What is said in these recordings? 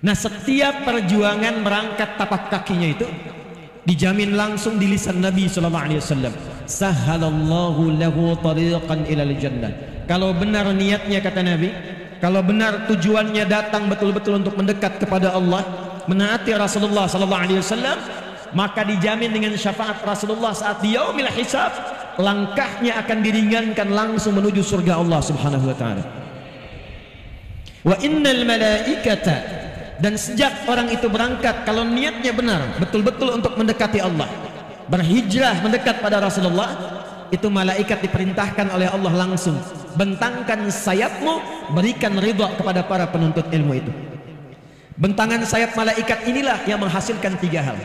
Nah, setiap perjuangan merangkat tapak kakinya itu dijamin langsung di lisan Nabi sallallahu alaihi wasallam, sahhalallahu lahu tariqan ilal jannah. Kalau benar niatnya, kata Nabi, kalau benar tujuannya datang betul-betul untuk mendekat kepada Allah, menaati Rasulullah sallallahu alaihi wasallam, maka dijamin dengan syafaat Rasulullah saat di yaumil hisab, langkahnya akan diringankan langsung menuju surga Allah subhanahu wa ta'ala. Wa innal malaikata, dan sejak orang itu berangkat, kalau niatnya benar betul-betul untuk mendekati Allah, berhijrah mendekat pada Rasulullah, itu malaikat diperintahkan oleh Allah langsung, bentangkan sayapmu, berikan ridha kepada para penuntut ilmu itu. Bentangan sayap malaikat inilah yang menghasilkan tiga hal.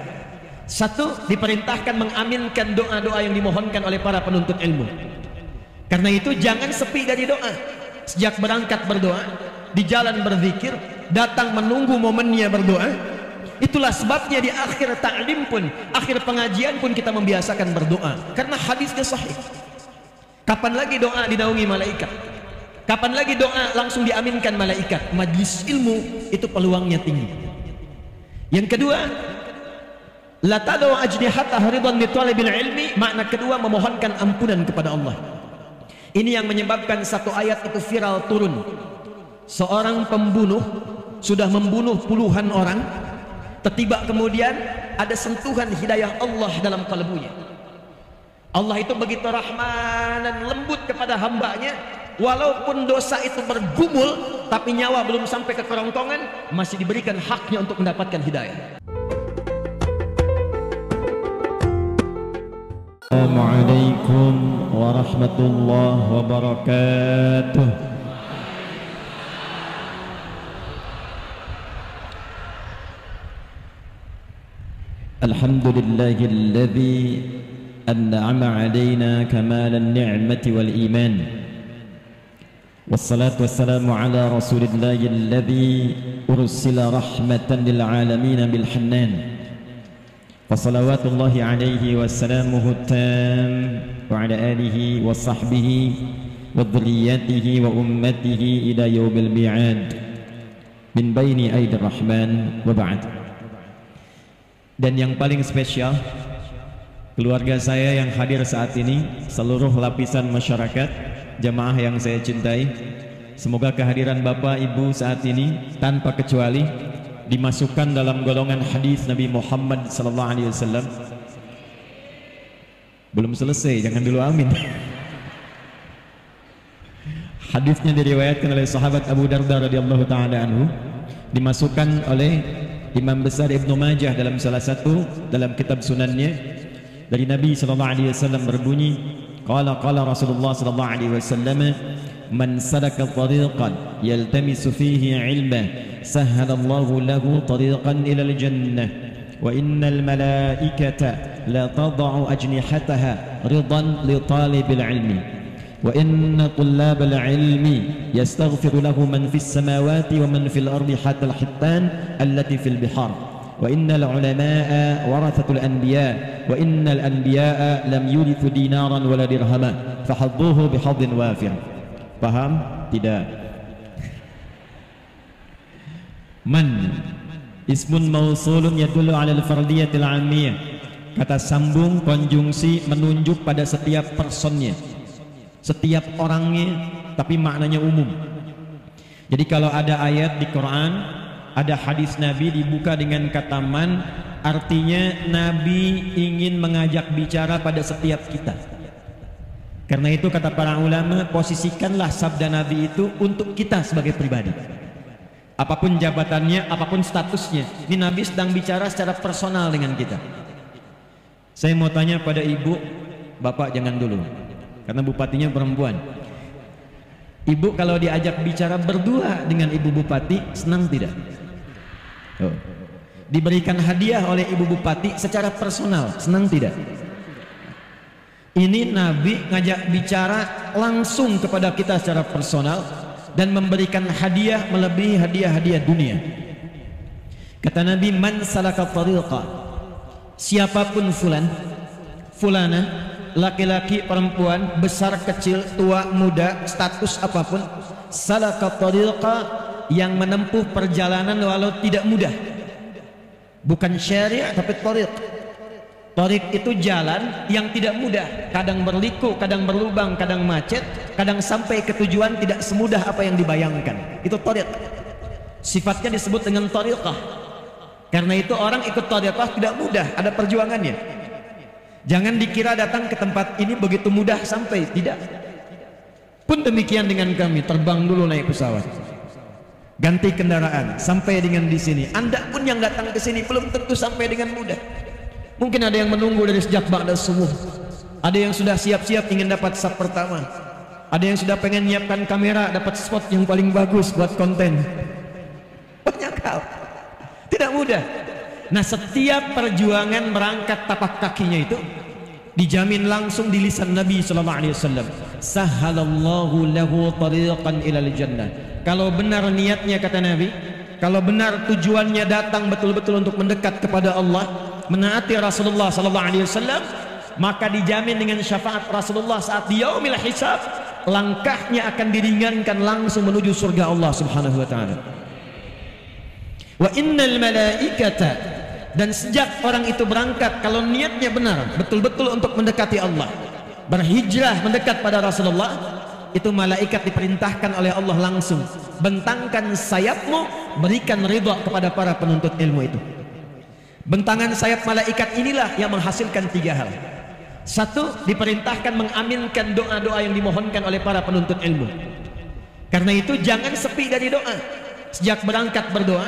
Satu, diperintahkan mengaminkan doa-doa yang dimohonkan oleh para penuntut ilmu. Karena itu jangan sepi dari doa. Sejak berangkat berdoa, di jalan berzikir, datang menunggu momennya berdoa. Itulah sebabnya di akhir ta'lim pun, akhir pengajian pun kita membiasakan berdoa, karena hadisnya sahih. Kapan lagi doa dinaungi malaikat? Kapan lagi doa langsung diaminkan malaikat? Majlis ilmu itu peluangnya tinggi. Yang kedua, la tadau ajnihata haridan li talibil ilmi, makna kedua memohonkan ampunan kepada Allah. Ini yang menyebabkan satu ayat itu viral turun. Seorang pembunuh sudah membunuh puluhan orang, tiba kemudian ada sentuhan hidayah Allah dalam kalbunya. Allah itu begitu rahman dan lembut kepada hambanya, walaupun dosa itu bergumul, tapi nyawa belum sampai ke kerongkongan, masih diberikan haknya untuk mendapatkan hidayah. Assalamualaikum warahmatullahi wabarakatuh. Alhamdulillahilladzi an'ama 'alaina kamalan ni'mati wal iman. Wassalatu wassalamu ala rasulillahilladzi ursila rahmatan lil alamin bil hannan. Wassalawatullahi alaihi wassalamuhu tam wa ala alihi wa sahbihi wa dhurriyyatihi wa ummatihi ila yaumil mi'ad min baini aidir rahman wa ba'd. Dan yang paling spesial, keluarga saya yang hadir saat ini, seluruh lapisan masyarakat, jamaah yang saya cintai, semoga kehadiran Bapak Ibu saat ini tanpa kecuali dimasukkan dalam golongan hadis Nabi Muhammad sallallahu alaihi wasallam. Belum selesai, jangan dulu amin. Hadisnya diriwayatkan oleh sahabat Abu Darda radhiyallahu taala anhu, dimasukkan oleh Imam besar Ibnu Majah dalam salah satu dalam kitab sunannya, dari Nabi sallallahu alaihi wasallam berbunyi, qala Rasulullah sallallahu alaihi wasallam, man salaka tariqan yaltamisu fihi ilma sahhalallahu lahu tariqan ilal jannah wa innal malaikata la tad'u ajnihataha ridan li talibil ilmi wa inna tullabal ilmi yastaghfiru lahu man fis samawati wa man fil ardi hatta al hittan allati fil bihar wa innal ulama'a warathatul anbiya wa innal anbiya'a lam yurithu dinaran wala dirhama fahadduhu bihadin wafir. Paham? Tidak. Man ismun mausulun yadullu ala al-fardiyatil 'ammiyah. Kata sambung konjungsi menunjuk pada setiap personnya, setiap orangnya, tapi maknanya umum. Jadi kalau ada ayat di Quran, ada hadis Nabi dibuka dengan kata man, artinya Nabi ingin mengajak bicara pada setiap kita. Karena itu kata para ulama, posisikanlah sabda Nabi itu untuk kita sebagai pribadi. Apapun jabatannya, apapun statusnya, ini Nabi sedang bicara secara personal dengan kita. Saya mau tanya pada ibu, bapak jangan dulu, karena bupatinya perempuan. Ibu kalau diajak bicara berdua dengan ibu bupati, senang tidak? Oh. Diberikan hadiah oleh ibu bupati secara personal, senang tidak? Ini Nabi ngajak bicara langsung kepada kita secara personal dan memberikan hadiah melebihi hadiah-hadiah dunia. Kata Nabi, man salaka tariqa, siapapun fulan, fulana, laki-laki, perempuan, besar, kecil, tua, muda, status apapun, salaka tariqa yang menempuh perjalanan walau tidak mudah. Bukan syariah tapi thariq. Thariq itu jalan yang tidak mudah, kadang berliku, kadang berlubang, kadang macet, kadang sampai ke tujuan tidak semudah apa yang dibayangkan. Itu thariq. Sifatnya disebut dengan thariqah. Karena itu orang ikut thariqah tidak mudah, ada perjuangannya. Jangan dikira datang ke tempat ini begitu mudah sampai, tidak. Pun demikian dengan kami, terbang dulu naik pesawat, ganti kendaraan, sampai dengan di sini. Anda pun yang datang ke sini belum tentu sampai dengan mudah. Mungkin ada yang menunggu dari sejak ba'da subuh, ada yang sudah siap-siap ingin dapat saf pertama, ada yang sudah pengen nyiapkan kamera dapat spot yang paling bagus buat konten. Banyak hal, tidak mudah. Nah, setiap perjuangan berangkat tapak kakinya itu dijamin langsung di lisan Nabi sallallahu alaihi wasallam, sahhalallahu lahu tariqan ilal jannah. Kalau benar niatnya, kata Nabi, kalau benar tujuannya datang betul-betul untuk mendekat kepada Allah, menaati Rasulullah sallallahu alaihi wasallam, maka dijamin dengan syafaat Rasulullah saat di yaumil hisab, langkahnya akan diringankan langsung menuju surga Allah Subhanahu wa taala. Wa innal malaikata, dan sejak orang itu berangkat, kalau niatnya benar betul-betul untuk mendekati Allah, berhijrah mendekat pada Rasulullah, itu malaikat diperintahkan oleh Allah langsung, bentangkan sayapmu, berikan ridha kepada para penuntut ilmu itu. Bentangan sayap malaikat inilah yang menghasilkan 3 hal. 1, diperintahkan mengaminkan doa-doa yang dimohonkan oleh para penuntut ilmu. Karena itu jangan sepi dari doa. Sejak berangkat berdoa,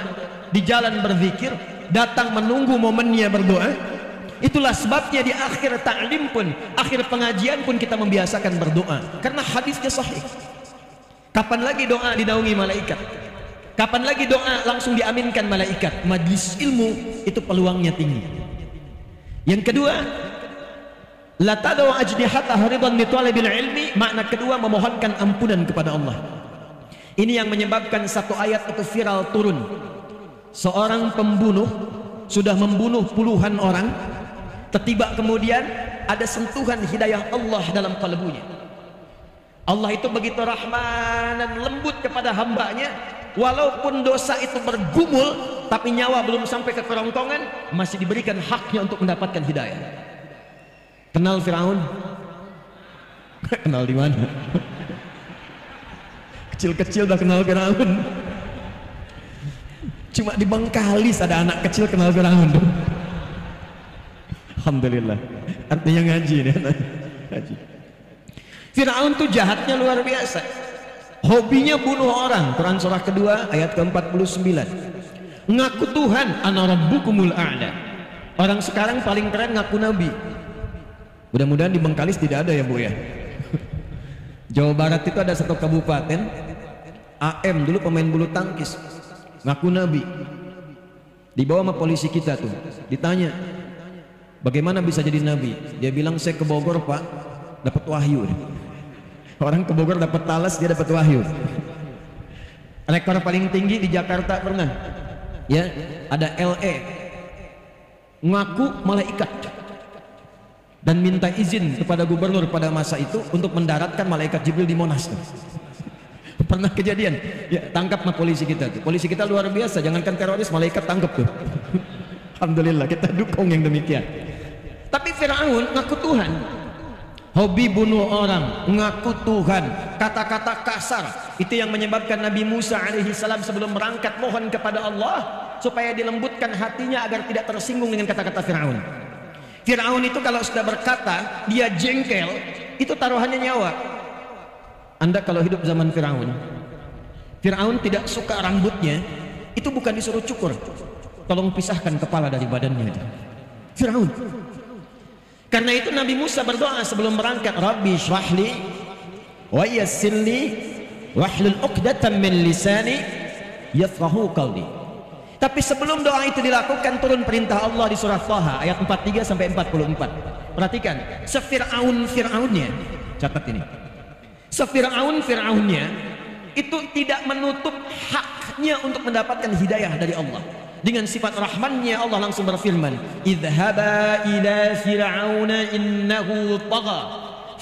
di jalan berzikir, datang menunggu momennya berdoa. Itulah sebabnya di akhir ta'lim pun, akhir pengajian pun kita membiasakan berdoa, karena hadisnya sahih. Kapan lagi doa dinaungi malaikat? Kapan lagi doa langsung diaminkan malaikat? Majlis ilmu itu peluangnya tinggi. Yang kedua, la tad'u ajnihataha ridan li talabil ilmi, makna kedua memohonkan ampunan kepada Allah. Ini yang menyebabkan satu ayat itu viral turun. Seorang pembunuh sudah membunuh puluhan orang, tiba kemudian ada sentuhan hidayah Allah dalam kalbunya. Allah itu begitu rahman dan lembut kepada hambanya, walaupun dosa itu bergumul, tapi nyawa belum sampai ke kerongkongan, masih diberikan haknya untuk mendapatkan hidayah. Kenal Firaun? Kenal di mana? Kecil-kecil udah kenal Firaun. Cuma di Bengkalis ada anak kecil kenal Firaun. Alhamdulillah, artinya ngaji nih. Ngaji. Firaun tuh jahatnya luar biasa. Hobinya bunuh orang. Quran surah kedua ayat ke-49. Ngaku Tuhan, ana rabbukumul a'la. Orang sekarang paling keren ngaku nabi. Mudah-mudahan di Bengkalis tidak ada ya Bu ya. Jawa Barat itu ada satu kabupaten, AM dulu pemain bulu tangkis, ngaku nabi. Dibawa sama polisi kita tuh, ditanya bagaimana bisa jadi nabi. Dia bilang saya ke Bogor Pak, dapat wahyu. Orang ke Bogor dapat talas, dia dapat wahyu. Rekor paling tinggi di Jakarta pernah, ya ada LE ngaku malaikat dan minta izin kepada gubernur pada masa itu untuk mendaratkan malaikat Jibril di Monas. Pernah kejadian, ya tangkap sama polisi kita tuh. Polisi kita luar biasa, jangankan teroris, malaikat tangkap tuh. Alhamdulillah, kita dukung yang demikian. Tapi Firaun ngaku Tuhan, hobi bunuh orang, ngaku Tuhan, kata-kata kasar. Itu yang menyebabkan Nabi Musa alaihi salam sebelum berangkat mohon kepada Allah supaya dilembutkan hatinya agar tidak tersinggung dengan kata-kata Firaun. Firaun itu kalau sudah berkata, dia jengkel, itu taruhannya nyawa. Anda kalau hidup zaman Firaun, Firaun tidak suka rambutnya, itu bukan disuruh cukur, tolong pisahkan kepala dari badannya. Firaun. Karena itu Nabi Musa berdoa sebelum berangkat, Rabbi shrahli wa yassirli wahlul 'uqdatam min lisani yafqahu qawli. Tapi sebelum doa itu dilakukan, turun perintah Allah di surah Thaha ayat 43 sampai 44. Perhatikan, Fir'aunnya, catat ini. Fir'aunnya itu tidak menutup haknya untuk mendapatkan hidayah dari Allah. Dengan sifat rahmannya Allah langsung berfirman, idhaba ila fir'auna innahu tagha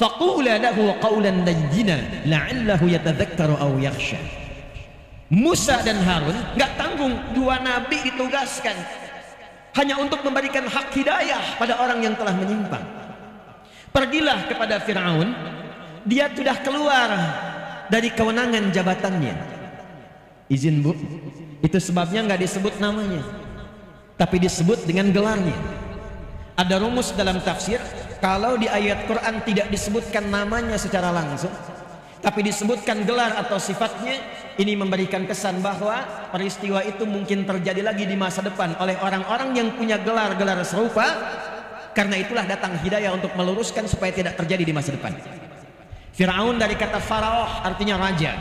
faqula lahu qawlan layyina la'allahu yatadhakkaru aw yakhsha. Musa dan Harun nggak tanggung, dua nabi ditugaskan hanya untuk memberikan hak hidayah pada orang yang telah menyimpang. Pergilah kepada Fir'aun, dia sudah keluar dari kewenangan jabatannya. Izin bu, itu sebabnya nggak disebut namanya, tapi disebut dengan gelarnya. Ada rumus dalam tafsir, kalau di ayat Quran tidak disebutkan namanya secara langsung, tapi disebutkan gelar atau sifatnya, ini memberikan kesan bahwa peristiwa itu mungkin terjadi lagi di masa depan oleh orang-orang yang punya gelar-gelar serupa. Karena itulah datang hidayah untuk meluruskan supaya tidak terjadi di masa depan. Fir'aun dari kata faraoh, artinya raja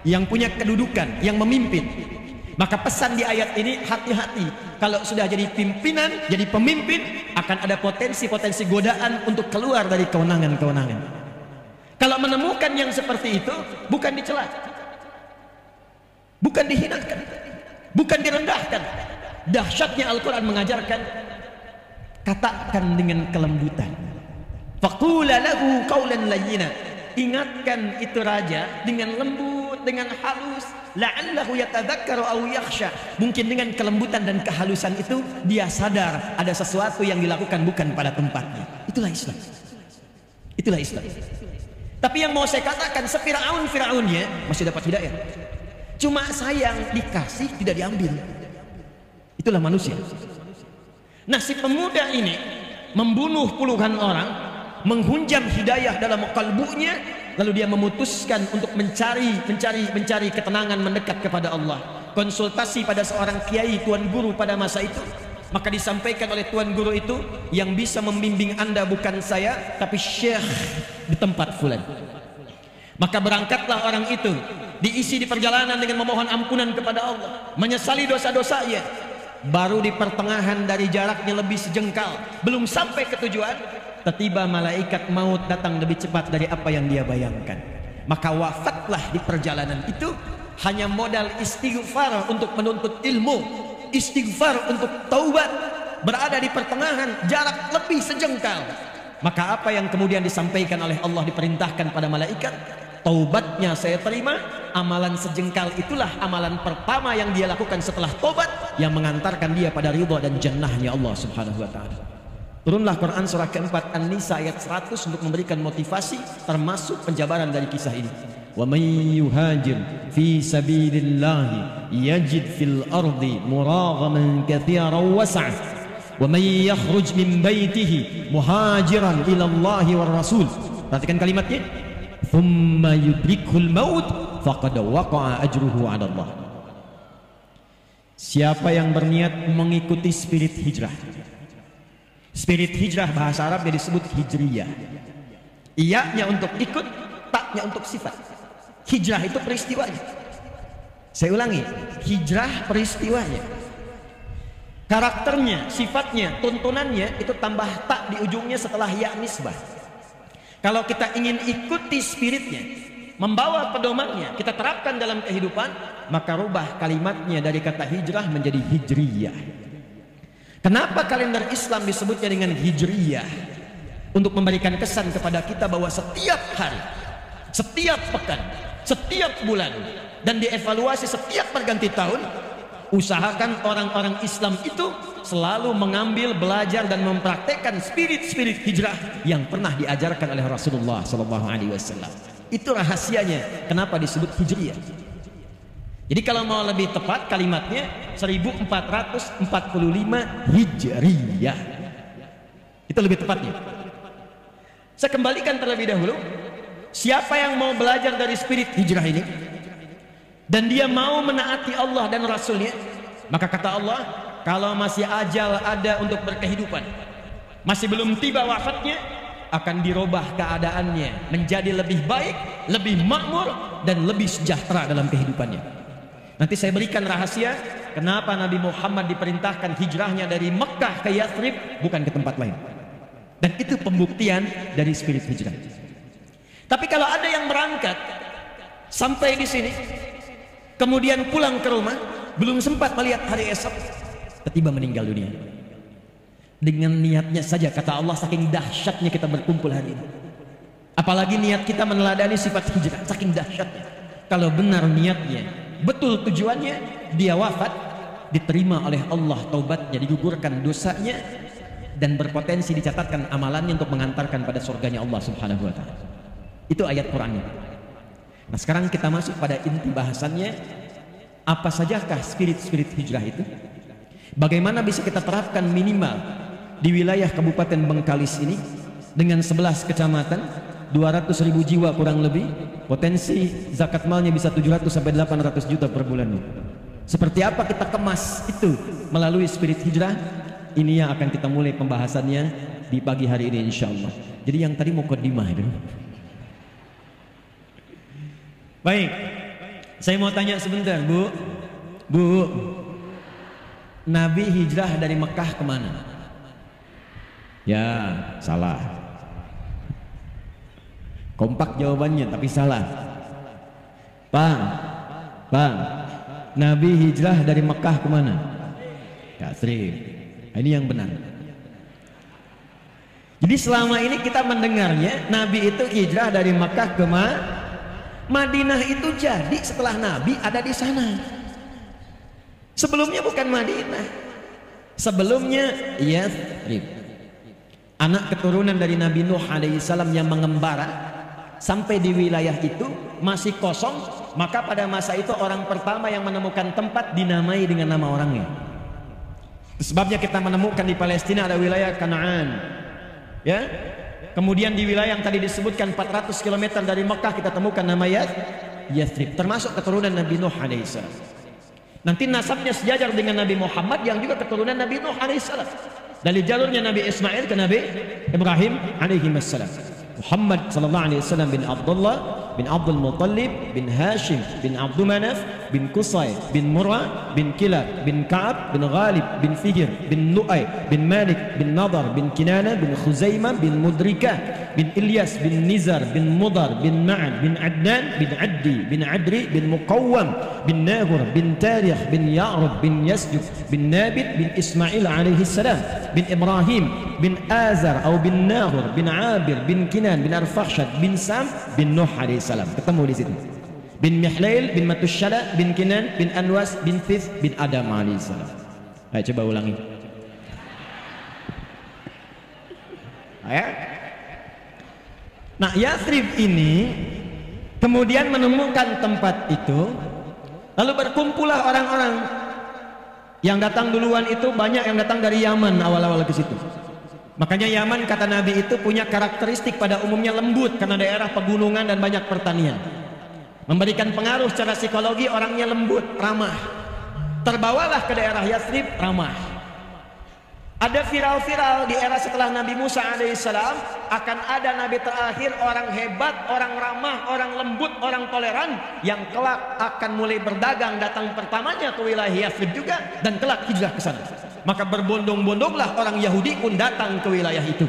yang punya kedudukan, yang memimpin. Maka pesan di ayat ini, hati-hati kalau sudah jadi pimpinan, jadi pemimpin, akan ada potensi-potensi godaan untuk keluar dari kewenangan-kewenangan. Kalau menemukan yang seperti itu, bukan dicela, bukan dihinakan, bukan direndahkan. Dahsyatnya Al-Quran mengajarkan, katakan dengan kelembutan. Faqula lahu qawlan layyina. Ingatkan itu raja dengan lembut, dengan halus. La'allahu yatadzakkaru aw yakhsha. Mungkin dengan kelembutan dan kehalusan itu dia sadar ada sesuatu yang dilakukan bukan pada tempatnya. Itulah Islam. Itulah Islam. Tapi yang mau saya katakan, Fir'aunnya masih dapat hidayah. Cuma sayang dikasih tidak diambil. Itulah manusia. Nah, si pemuda ini membunuh puluhan orang, menghunjam hidayah dalam kalbunya, lalu dia memutuskan untuk mencari ketenangan, mendekat kepada Allah. Konsultasi pada seorang kiai, tuan guru pada masa itu. Maka disampaikan oleh tuan guru itu, yang bisa membimbing anda bukan saya, tapi syekh di tempat fulan. Maka berangkatlah orang itu, diisi di perjalanan dengan memohon ampunan kepada Allah, menyesali dosa-dosanya. Baru di pertengahan dari jaraknya lebih sejengkal, belum sampai ke tujuan, tiba-tiba malaikat maut datang lebih cepat dari apa yang dia bayangkan. Maka wafatlah di perjalanan itu, hanya modal istighfar untuk menuntut ilmu, istighfar untuk taubat, berada di pertengahan jarak lebih sejengkal. Maka apa yang kemudian disampaikan oleh Allah, diperintahkan pada malaikat, taubatnya saya terima. Amalan sejengkal itulah amalan pertama yang dia lakukan setelah taubat, yang mengantarkan dia pada ridha dan jannahnya Allah Subhanahu wa taala. Turunlah Quran surah keempat An-Nisa ayat 100 untuk memberikan motivasi, termasuk penjabaran dari kisah ini. Wa may yuhajir fi sabilillah yajid fil ardi muraghaman katsiran was'a wa may yakhruj min baitihi muhajiran ila Allah war rasul. Perhatikan kalimatnya, thumma yudrikul maut faqad waqa'a ajruhu 'ala Allah. Siapa yang berniat mengikuti spirit hijrah. Spirit hijrah bahasa Arabnya disebut hijriyah. Iya-nya untuk ikut, taknya untuk sifat. Hijrah itu peristiwanya. Saya ulangi, hijrah peristiwanya. Karakternya, sifatnya, tuntunannya itu tambah tak di ujungnya setelah ya nisbah. Kalau kita ingin ikuti spiritnya, membawa pedomannya, kita terapkan dalam kehidupan, maka rubah kalimatnya dari kata hijrah menjadi hijriyah. Kenapa kalender Islam disebutnya dengan hijriyah? Untuk memberikan kesan kepada kita bahwa setiap hari, setiap pekan, setiap bulan, dan dievaluasi setiap perganti tahun, usahakan orang-orang Islam itu selalu mengambil, belajar, dan mempraktekkan spirit-spirit hijrah yang pernah diajarkan oleh Rasulullah SAW. Itu rahasianya kenapa disebut hijriyah. Jadi kalau mau lebih tepat kalimatnya 1445 Hijriyah. Itu lebih tepatnya. Saya kembalikan terlebih dahulu, siapa yang mau belajar dari spirit hijrah ini dan dia mau menaati Allah dan Rasulnya, maka kata Allah, kalau masih ajal ada untuk berkehidupan, masih belum tiba wafatnya, akan dirubah keadaannya menjadi lebih baik, lebih makmur, dan lebih sejahtera dalam kehidupannya. Nanti saya berikan rahasia kenapa Nabi Muhammad diperintahkan hijrahnya dari Mekah ke Yathrib, bukan ke tempat lain. Dan itu pembuktian dari spirit hijrah. Tapi kalau ada yang berangkat sampai di sini, kemudian pulang ke rumah, belum sempat melihat hari esok, tiba-tiba meninggal dunia. Dengan niatnya saja, kata Allah, saking dahsyatnya kita berkumpul hari ini. Apalagi niat kita meneladani sifat hijrah, saking dahsyatnya. Kalau benar niatnya betul tujuannya, dia wafat, diterima oleh Allah taubatnya, digugurkan dosanya, dan berpotensi dicatatkan amalannya untuk mengantarkan pada surganya Allah Subhanahu wa taala. Itu ayat Qur'annya. Nah, sekarang kita masuk pada inti bahasannya. Apa sajakah spirit-spirit hijrah itu? Bagaimana bisa kita terapkan minimal di wilayah Kabupaten Bengkalis ini dengan 11 kecamatan, 200.000 jiwa kurang lebih, potensi zakat malnya bisa 700 sampai 800 juta per bulan. Seperti apa kita kemas itu melalui spirit hijrah? Ini yang akan kita mulai pembahasannya di pagi hari ini insyaallah. Jadi yang tadi mukaddimah itu. Baik, saya mau tanya sebentar, Bu. Nabi hijrah dari Mekah kemana? Ya, salah. Kompak jawabannya, tapi salah. Bang, Nabi hijrah dari Mekah kemana? Yathrib. Ini yang benar. Jadi selama ini kita mendengarnya Nabi itu hijrah dari Mekah ke Madinah. Itu jadi setelah Nabi ada di sana. Sebelumnya bukan Madinah. Sebelumnya Yathrib. Anak keturunan dari Nabi Nuh alaihissalam yang mengembara sampai di wilayah itu masih kosong, maka pada masa itu orang pertama yang menemukan tempat dinamai dengan nama orangnya. Sebabnya kita menemukan di Palestina ada wilayah Kanaan, ya. Kemudian di wilayah yang tadi disebutkan 400 km dari Mekah kita temukan nama Yathrib, termasuk keturunan Nabi Nuh alaihissalam. Nanti nasabnya sejajar dengan Nabi Muhammad yang juga keturunan Nabi Nuh alaihissalam. Dari jalurnya Nabi Ismail ke Nabi Ibrahim alaihissalam. Muhammad sallallahu alaihi wasallam bin Abdullah bin Abdul Muttalib bin Hashim bin Abdul Manaf bin Qusay bin Murrah bin Kilab bin Ka'ab bin Ghalib bin Fihr bin Lu'ay bin Malik bin Nadar bin Kinana bin Khuzaimah bin Mudrikah bin Ilyas bin Nizar bin Mudar bin Ma'ad bin Adnan bin Addi bin Adri bin Muqawwam bin Nahur bin Tarikh bin Ya'rub bin Yasjub bin Nabit bin Ismail alaihi salam bin Ibrahim bin Azar atau bin Nahur bin Abir bin Kinan bin Arfakhshad bin Sam bin Nuh alaihi salam. Ketemu di situ. Bin Mihlail bin Matusyala bin Kinan bin Anwas bin Fith bin Adam alaihi salam. Ayo coba ulangi. Ayo. Nah, Yathrib ini kemudian menemukan tempat itu, lalu berkumpullah orang-orang yang datang duluan. Itu banyak yang datang dari Yaman awal-awal ke situ. Makanya Yaman kata Nabi itu punya karakteristik pada umumnya lembut karena daerah pegunungan dan banyak pertanian. Memberikan pengaruh secara psikologi, orangnya lembut, ramah. Terbawalah ke daerah Yathrib, ramah. Ada viral-viral di era setelah Nabi Musa alaihissalam akan ada nabi terakhir, orang hebat, orang ramah, orang lembut, orang toleran yang kelak akan mulai berdagang, datang pertamanya ke wilayah Yathrib juga dan kelak hijrah ke sana. Maka berbondong-bondonglah orang Yahudi pun datang ke wilayah itu.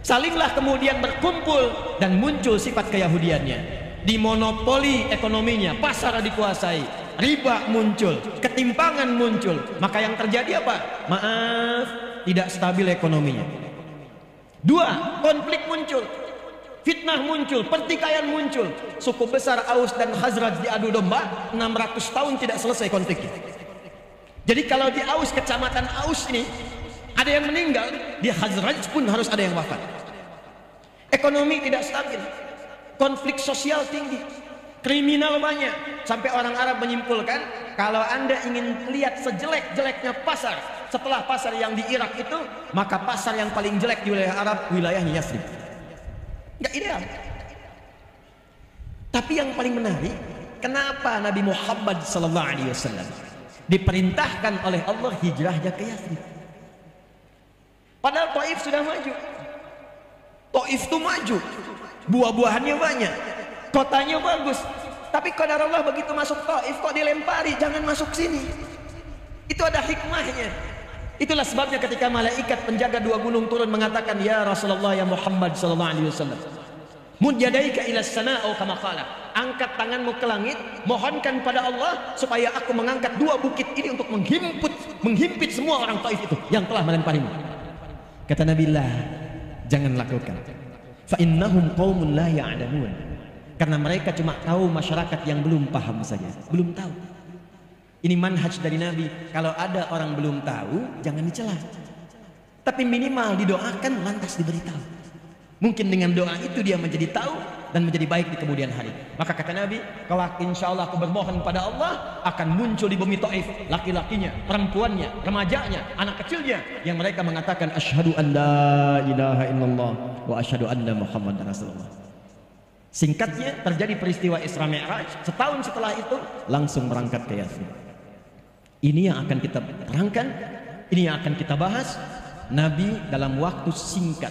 Salinglah kemudian berkumpul dan muncul sifat keyahudiannya. Dimonopoli ekonominya, pasar dikuasai, riba muncul, ketimpangan muncul. Maka yang terjadi apa? Maaf, tidak stabil ekonominya. Dua, konflik muncul, fitnah muncul, pertikaian muncul. Suku besar Aus dan Khazraj diadu domba, 600 tahun tidak selesai konfliknya. Jadi kalau di Aus, kecamatan Aus ini ada yang meninggal, di Khazraj pun harus ada yang wafat. Ekonomi tidak stabil, konflik sosial tinggi, kriminal banyak, sampai orang Arab menyimpulkan kalau Anda ingin lihat sejelek-jeleknya pasar setelah pasar yang di Irak itu, maka pasar yang paling jelek di wilayah Arab wilayahnya Yathrib. Nggak ideal. Tapi yang paling menarik, kenapa Nabi Muhammad SAW diperintahkan oleh Allah hijrahnya ke Yathrib? Padahal Taif sudah maju. Taif itu maju, buah-buahannya banyak, kotanya bagus. Tapi qadarullah begitu masuk Taif kok dilempari, jangan masuk sini. Itu ada hikmahnya. Itulah sebabnya ketika malaikat penjaga dua gunung turun mengatakan, ya Rasulullah, ya Muhammad sallallahu alaihi wasallam, mud yadaika ila as-sama' kama qala, angkat tanganmu ke langit, mohonkan pada Allah supaya aku mengangkat dua bukit ini untuk menghimpit semua orang Taif itu yang telah melemparimu. Kata Nabi, lah, jangan lakukan. Fa innahum qaumun la ya'lamun. Karena mereka cuma tahu masyarakat yang belum paham saja, belum tahu. Ini manhaj dari Nabi. Kalau ada orang belum tahu, jangan dicela. Tapi minimal didoakan, lantas diberitahu. Mungkin dengan doa itu dia menjadi tahu dan menjadi baik di kemudian hari. Maka kata Nabi, kelak insya Allah aku bermohon pada Allah, akan muncul di bumi Taif laki-lakinya, perempuannya, remajanya, anak kecilnya, yang mereka mengatakan asyhadu an la ilaha illallah wa asyhadu anna Muhammadar Rasulullah. Singkatnya, terjadi peristiwa Isra Mi'raj. Setahun setelah itu langsung berangkat ke Yathrib. Ini yang akan kita terangkan, ini yang akan kita bahas. Nabi dalam waktu singkat,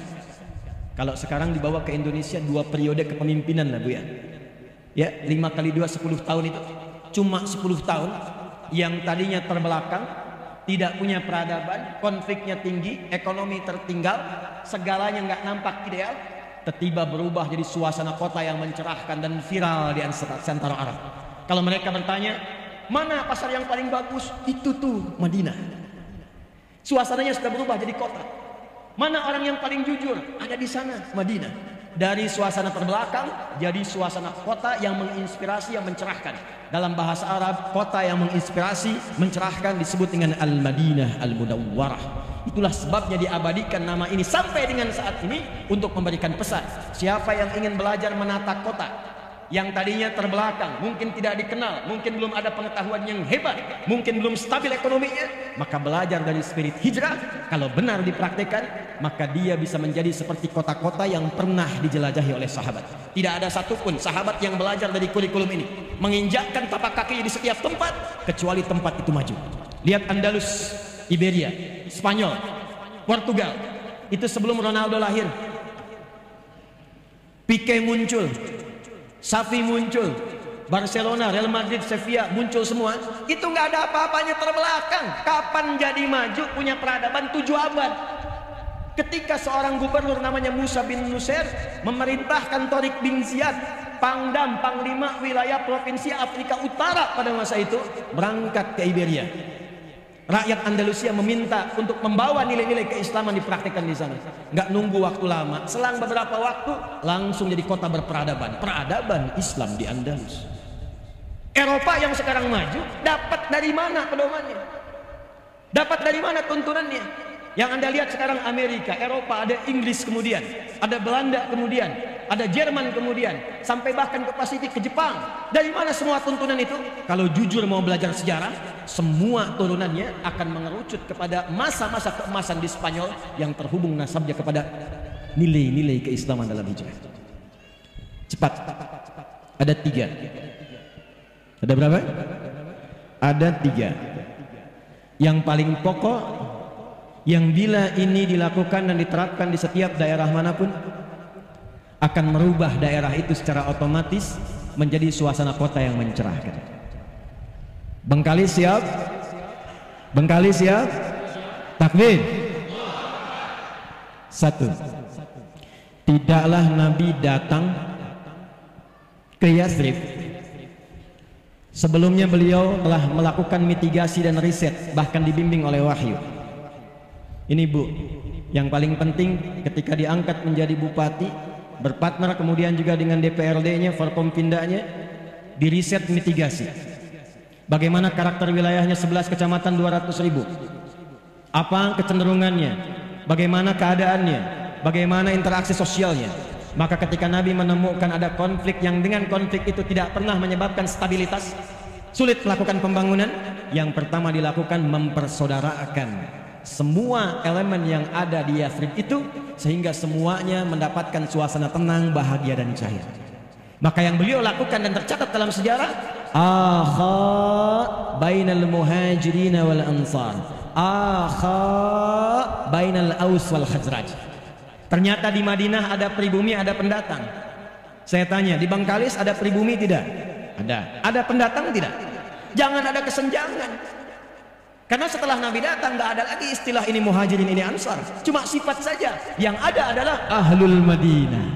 kalau sekarang dibawa ke Indonesia 2 periode kepemimpinan lah Bu ya. Ya, 5 kali 2 10 tahun itu. Cuma 10 tahun yang tadinya terbelakang, tidak punya peradaban, konfliknya tinggi, ekonomi tertinggal, segalanya nggak nampak ideal, tiba-tiba berubah jadi suasana kota yang mencerahkan dan viral di antara Arab. Kalau mereka bertanya, mana pasar yang paling bagus? Itu tuh Madinah. Suasananya sudah berubah jadi kota. Mana orang yang paling jujur? Ada di sana, Madinah. Dari suasana terbelakang jadi suasana kota yang menginspirasi, yang mencerahkan. Dalam bahasa Arab, kota yang menginspirasi, mencerahkan disebut dengan Al-Madinah Al-Munawwarah. Itulah sebabnya diabadikan nama ini sampai dengan saat ini untuk memberikan pesan. Siapa yang ingin belajar menata kota yang tadinya terbelakang, mungkin tidak dikenal, mungkin belum ada pengetahuan yang hebat, mungkin belum stabil ekonominya, maka belajar dari spirit hijrah. Kalau benar dipraktikkan, maka dia bisa menjadi seperti kota-kota yang pernah dijelajahi oleh sahabat. Tidak ada satupun sahabat yang belajar dari kurikulum ini, menginjakkan tapak kakinya di setiap tempat, kecuali tempat itu maju. Lihat Andalus, Iberia, Spanyol, Portugal. Itu sebelum Ronaldo lahir. Pique muncul, Xavi muncul, Barcelona, Real Madrid, Sevilla muncul semua. Itu nggak ada apa-apanya terbelakang. Kapan jadi maju punya peradaban 7 abad? Ketika seorang gubernur namanya Musa bin Nusair memerintahkan Tariq bin Ziyad, Pangdam, Panglima wilayah provinsi Afrika Utara pada masa itu, berangkat ke Iberia. Rakyat Andalusia meminta untuk membawa nilai-nilai keislaman dipraktikkan di sana. Nggak nunggu waktu lama, selang beberapa waktu langsung jadi kota berperadaban. Peradaban Islam di Andalus. Eropa yang sekarang maju dapat dari mana pedomannya? Dapat dari mana tuntunannya? Yang Anda lihat sekarang Amerika, Eropa, ada Inggris kemudian, ada Belanda kemudian, ada Jerman kemudian, sampai bahkan ke Pasifik, ke Jepang. Dari mana semua tuntunan itu? Kalau jujur mau belajar sejarah, semua turunannya akan mengerucut kepada masa-masa keemasan di Spanyol yang terhubung nasabnya kepada nilai-nilai keislaman dalam hijrah. Cepat. Ada 3. Ada berapa? Ada 3. Yang paling pokok, yang bila ini dilakukan dan diterapkan di setiap daerah manapun, akan merubah daerah itu secara otomatis menjadi suasana kota yang mencerahkan. Bengkalis siap? Bengkalis siap? Takbir. 1. Tidaklah Nabi datang ke Yathrib sebelumnya beliau telah melakukan mitigasi dan riset, bahkan dibimbing oleh wahyu. Ini Bu, yang paling penting ketika diangkat menjadi bupati, berpartner kemudian juga dengan DPRD-nya, Forkompindanya, diriset mitigasi. Bagaimana karakter wilayahnya 11 kecamatan 200.000? Apa kecenderungannya? Bagaimana keadaannya? Bagaimana interaksi sosialnya? Maka ketika Nabi menemukan ada konflik yang dengan konflik itu tidak pernah menyebabkan stabilitas, sulit melakukan pembangunan, yang pertama dilakukan mempersaudarakan semua elemen yang ada di Yathrib itu, sehingga semuanya mendapatkan suasana tenang, bahagia dan cair. Maka yang beliau lakukan dan tercatat dalam sejarah, akha bainal muhajirin wal ansar, akha bainal aus wal khazraj. Ternyata di Madinah ada pribumi, ada pendatang. Saya tanya, di Bengkalis ada pribumi tidak? Ada. Ada pendatang tidak? Jangan ada kesenjangan. Karena setelah Nabi datang nggak ada lagi istilah ini muhajirin, ini ansar. Cuma sifat saja. Yang ada adalah ahlul Madinah.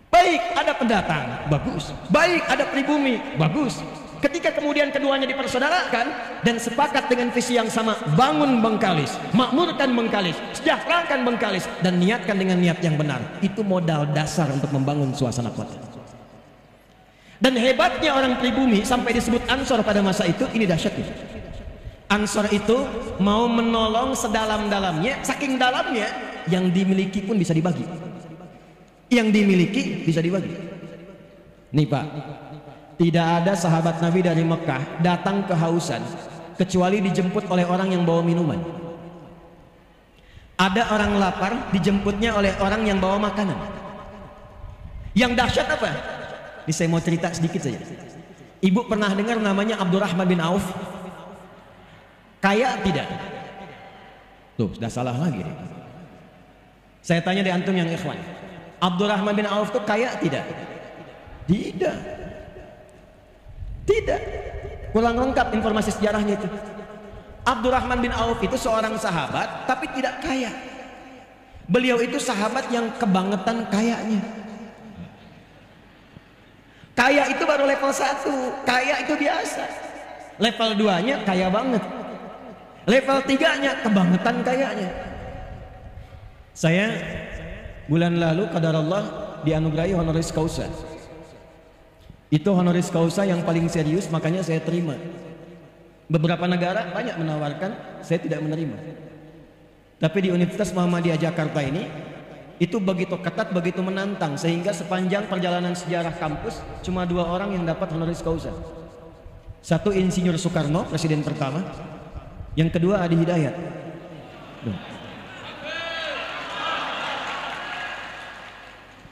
Baik ada pendatang, bagus. Baik ada pribumi, bagus. Ketika kemudian keduanya dipersaudarakan dan sepakat dengan visi yang sama, bangun Bengkalis, makmurkan Bengkalis, sejahterakan Bengkalis, dan niatkan dengan niat yang benar. Itu modal dasar untuk membangun suasana kota. Dan hebatnya orang pribumi sampai disebut Ansor pada masa itu, ini dahsyatnya. Ansor itu mau menolong sedalam-dalamnya, saking dalamnya yang dimiliki pun bisa dibagi. Yang dimiliki bisa dibagi. Nih Pak, tidak ada sahabat Nabi dari Mekah datang kehausan kecuali dijemput oleh orang yang bawa minuman. Ada orang lapar dijemputnya oleh orang yang bawa makanan. Yang dahsyat apa? Ini saya mau cerita sedikit saja. Ibu pernah dengar namanya Abdurrahman bin Auf? Kaya tidak? Tuh, sudah salah lagi nih. Saya tanya di antum yang ikhwan, Abdurrahman bin Auf itu kaya tidak? Tidak. Tidak. Kurang lengkap informasi sejarahnya itu. Abdurrahman bin Auf itu seorang sahabat tapi tidak kaya. Beliau itu sahabat yang kebangetan kayanya. Kaya itu baru level 1, kaya itu biasa. Level 2-nya kaya banget. Level 3-nya kebangetan kayanya. Saya bulan lalu qadarullah dianugerahi honoris causa. Itu honoris causa yang paling serius, makanya saya terima. Beberapa negara banyak menawarkan, saya tidak menerima. Tapi di Universitas Muhammadiyah Jakarta ini, itu begitu ketat, begitu menantang, sehingga sepanjang perjalanan sejarah kampus cuma 2 orang yang dapat honoris causa. Satu Insinyur Soekarno, presiden pertama. Yang kedua Adi Hidayat.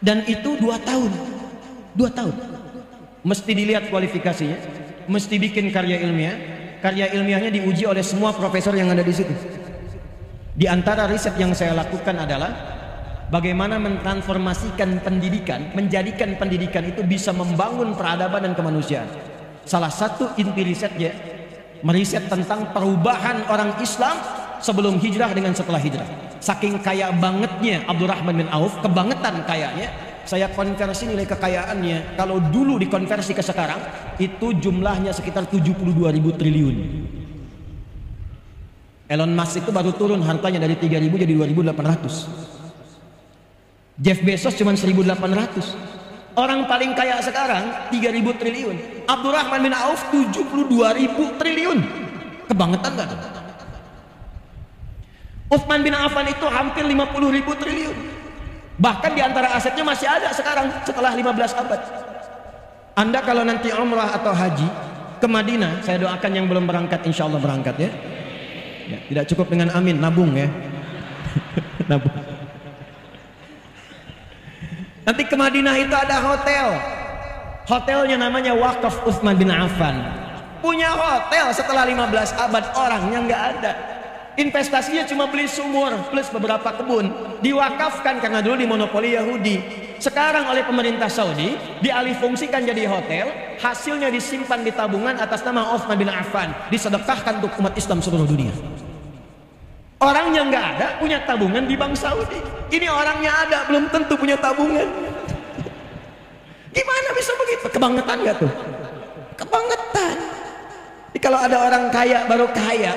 Dan itu 2 tahun. 2 tahun. Mesti dilihat kualifikasinya, mesti bikin karya ilmiah. Karya ilmiahnya diuji oleh semua profesor yang ada di situ. Di antara riset yang saya lakukan adalah bagaimana mentransformasikan pendidikan, menjadikan pendidikan itu bisa membangun peradaban dan kemanusiaan. Salah satu inti risetnya meriset tentang perubahan orang Islam sebelum hijrah dengan setelah hijrah. Saking kaya bangetnya Abdurrahman bin Auf, kebangetan kayanya, saya konversi nilai kekayaannya. Kalau dulu dikonversi ke sekarang, itu jumlahnya sekitar 72.000 triliun. Elon Musk itu baru turun hartanya dari 3.000 jadi 2.800. Jeff Bezos cuma 1.800. Orang paling kaya sekarang 3.000 triliun. Abdurrahman bin Auf 72.000 triliun. Kebangetan gak tuh? Utsman bin Affan itu hampir 50.000 triliun. Bahkan di antara asetnya masih ada sekarang setelah 15 abad. Anda kalau nanti umrah atau haji ke Madinah, saya doakan yang belum berangkat insya Allah berangkat ya. Ya, tidak cukup dengan amin, nabung ya. Nabung. Nanti ke Madinah itu ada hotel. Hotelnya namanya Wakaf Utsman bin Affan. Punya hotel setelah 15 abad, orangnya nggak ada. Investasinya cuma beli sumur plus beberapa kebun, diwakafkan karena dulu dimonopoli Yahudi. Sekarang oleh pemerintah Saudi dialihfungsikan jadi hotel, hasilnya disimpan di tabungan atas nama Utsman bin Affan, disedekahkan untuk umat Islam seluruh dunia. Orangnya nggak ada, punya tabungan di Bank Saudi. Ini orangnya ada, belum tentu punya tabungan. Gimana bisa begitu? Kebangetan nggak tuh? Kebangetan. Jadi kalau ada orang kaya, baru kaya.